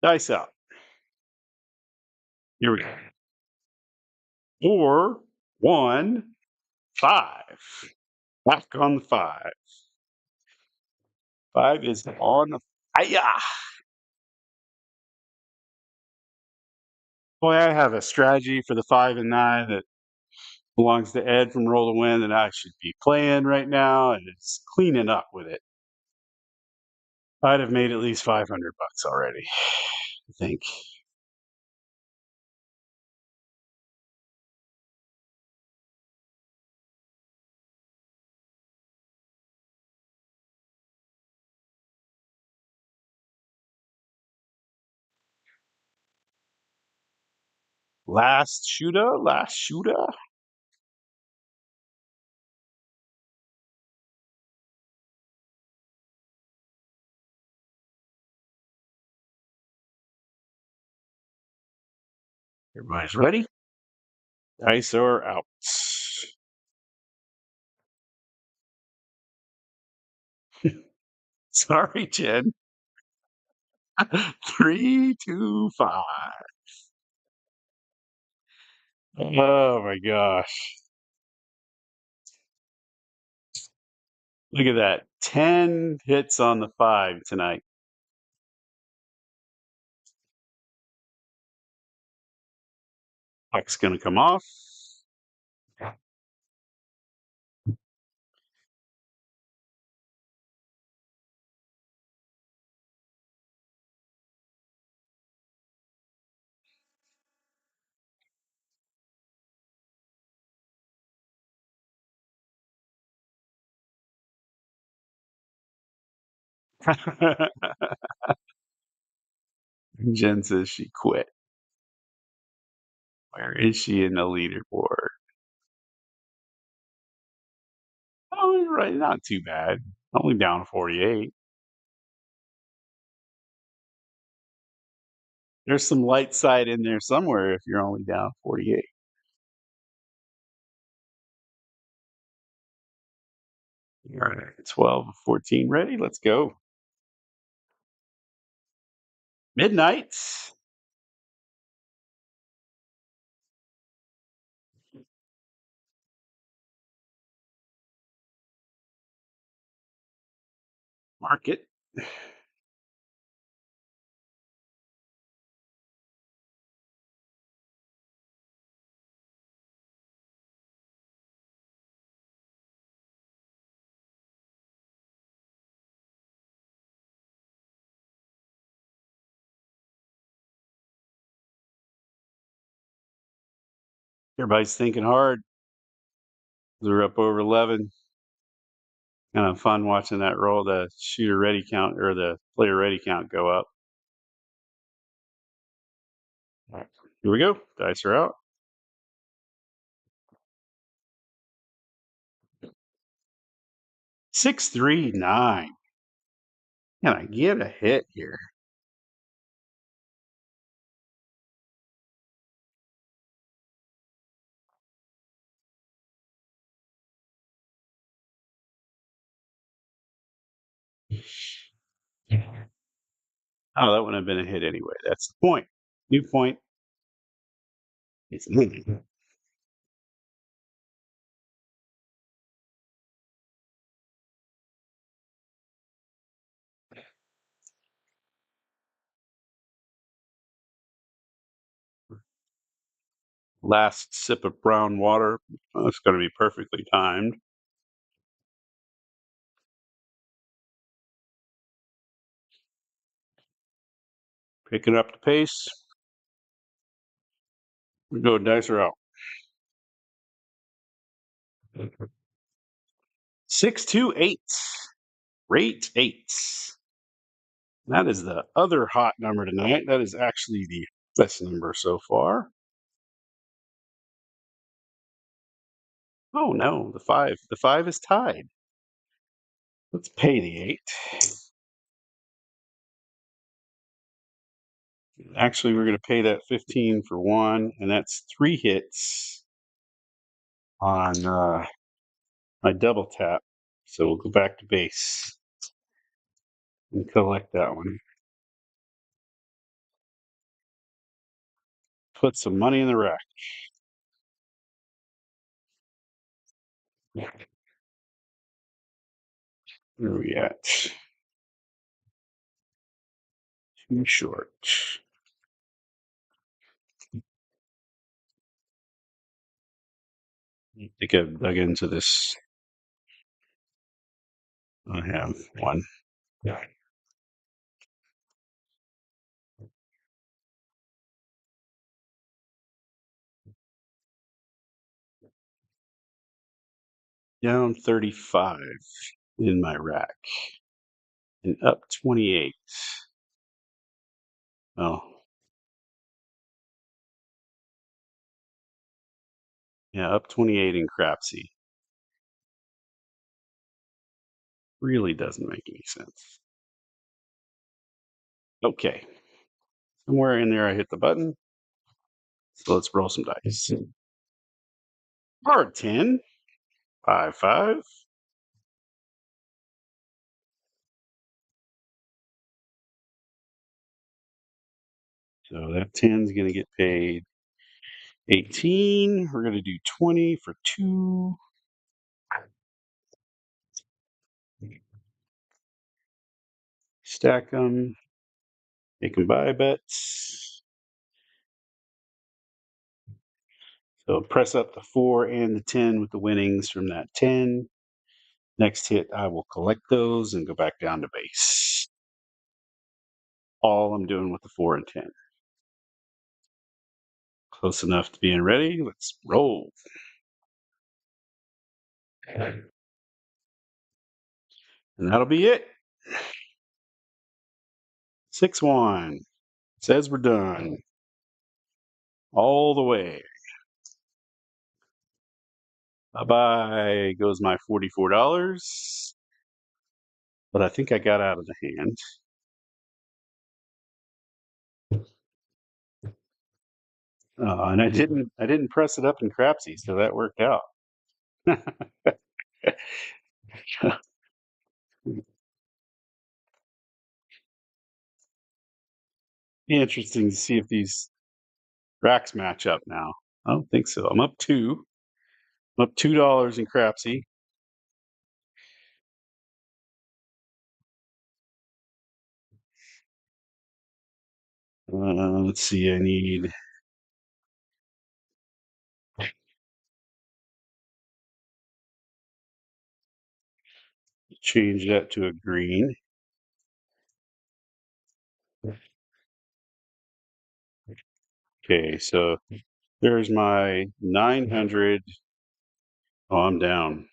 dice out. Here we go. 4, 1, 5. Back on the 5. 5 is on the fire. Boy, I have a strategy for the 5 and 9 that belongs to Ed from Roll to Win that I should be playing right now, and it's cleaning up with it. I'd have made at least 500 bucks already, I think. Last shooter, last shooter. Everybody's ready? Dice are out. Sorry, Jen. 3, 2, 5. Oh my gosh. Look at that. 10 hits on the 5 tonight. Puck's going to come off. Jen says she quit. Where is she in the leaderboard? Oh, right, not too bad. Only down 48. There's some light side in there somewhere if you're only down 48. All right, 12, 14 ready. Let's go. Midnight. Mark it. Everybody's thinking hard. They're up over 11. Kind of fun watching that roll, the shooter ready count or the player ready count go up. All right, here we go. Dice are out. 639. Can I get a hit here? Oh, that wouldn't have been a hit anyway. That's the point. New point. It's last sip of brown water. Oh, it's going to be perfectly timed. Picking up the pace. We go dice are out. 628. Rate 8. That is the other hot number tonight. That is actually the best number so far. Oh no, the 5. The 5 is tied. Let's pay the 8. Actually, we're going to pay that 15 for one, and that's 3 hits on my double tap. So we'll go back to base and collect that one. Put some money in the rack. Where are we at? Too short. I think I've dug into this. I have one. Down 35 in my rack and up 28. Oh, yeah, up 28 in Crapsee. Really doesn't make any sense. Okay. Somewhere in there I hit the button. So let's roll some dice. Hard 10. 5, 5. So that 10 is going to get paid 18. We're going to do 20 for 2. Stack them. Make them buy bets. So press up the 4 and the 10 with the winnings from that 10. Next hit, I will collect those and go back down to base. All I'm doing with the 4 and 10. Close enough to being ready. Let's roll. And that'll be it. 6-1. Says we're done. All the way. Bye bye goes my $44. But I think I got out of the hand. And I didn't press it up in Crapsee, so that worked out. Be interesting to see if these racks match up now. I don't think so. I'm up 2. I'm up $2 in Crapsee. Let's see. I need to change that to a green. Okay, so there's my 900. Oh, I'm down.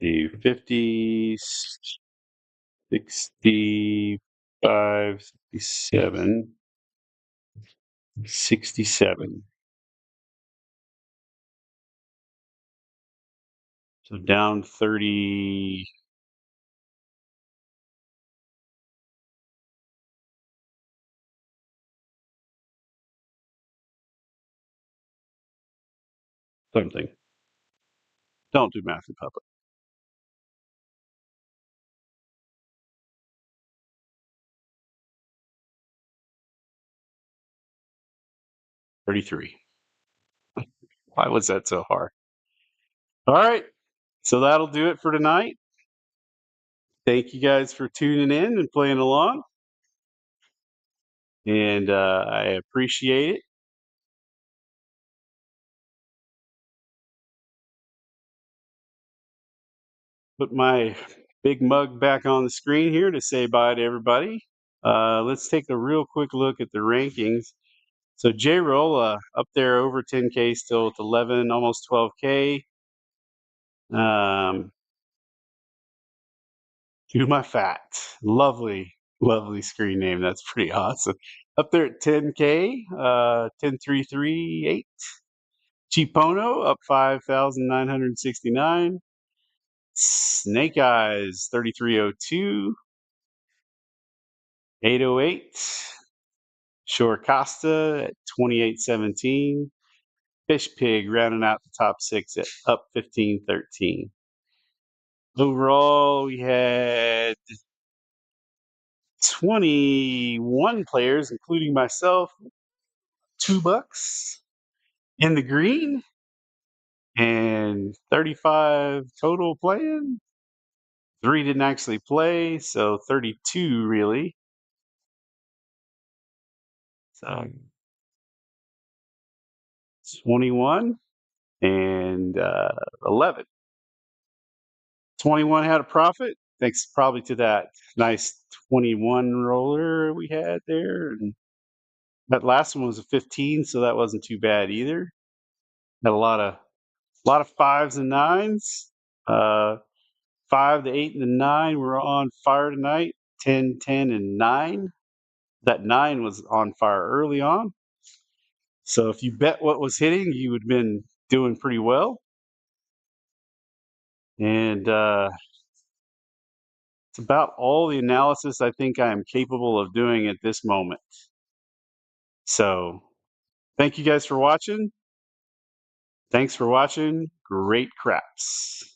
The 50, 65, 67, 67. So down 30. Something. Don't do math in public. 33. Why was that so hard? All right. So that'll do it for tonight. Thank you guys for tuning in and playing along. And I appreciate it. Put my big mug back on the screen here to say bye to everybody. Let's take a real quick look at the rankings. So J Roll up there over 10K, still at 11, almost 12K. Do my fat. Lovely, lovely screen name. That's pretty awesome. Up there at 10K, 10338. Chipono up 5,969. Snake Eyes 3302. 808. Shore Costa at 2817. Fish Pig rounding out the top six at up 1513. Overall, we had 21 players, including myself, $2 in the green, and 35 total playing. 3 didn't actually play, so 32 really. So 21 and 11. 21 had a profit, thanks probably to that nice 21 roller we had there. And that last one was a 15, so that wasn't too bad either. Had a lot of fives and nines. 5, the 8, and the 9 were on fire tonight. 10, 10, and 9. That 9 was on fire early on. So if you bet what was hitting, you would have been doing pretty well. And it's about all the analysis I think I am capable of doing at this moment. So thank you guys for watching. Thanks for watching. Great craps.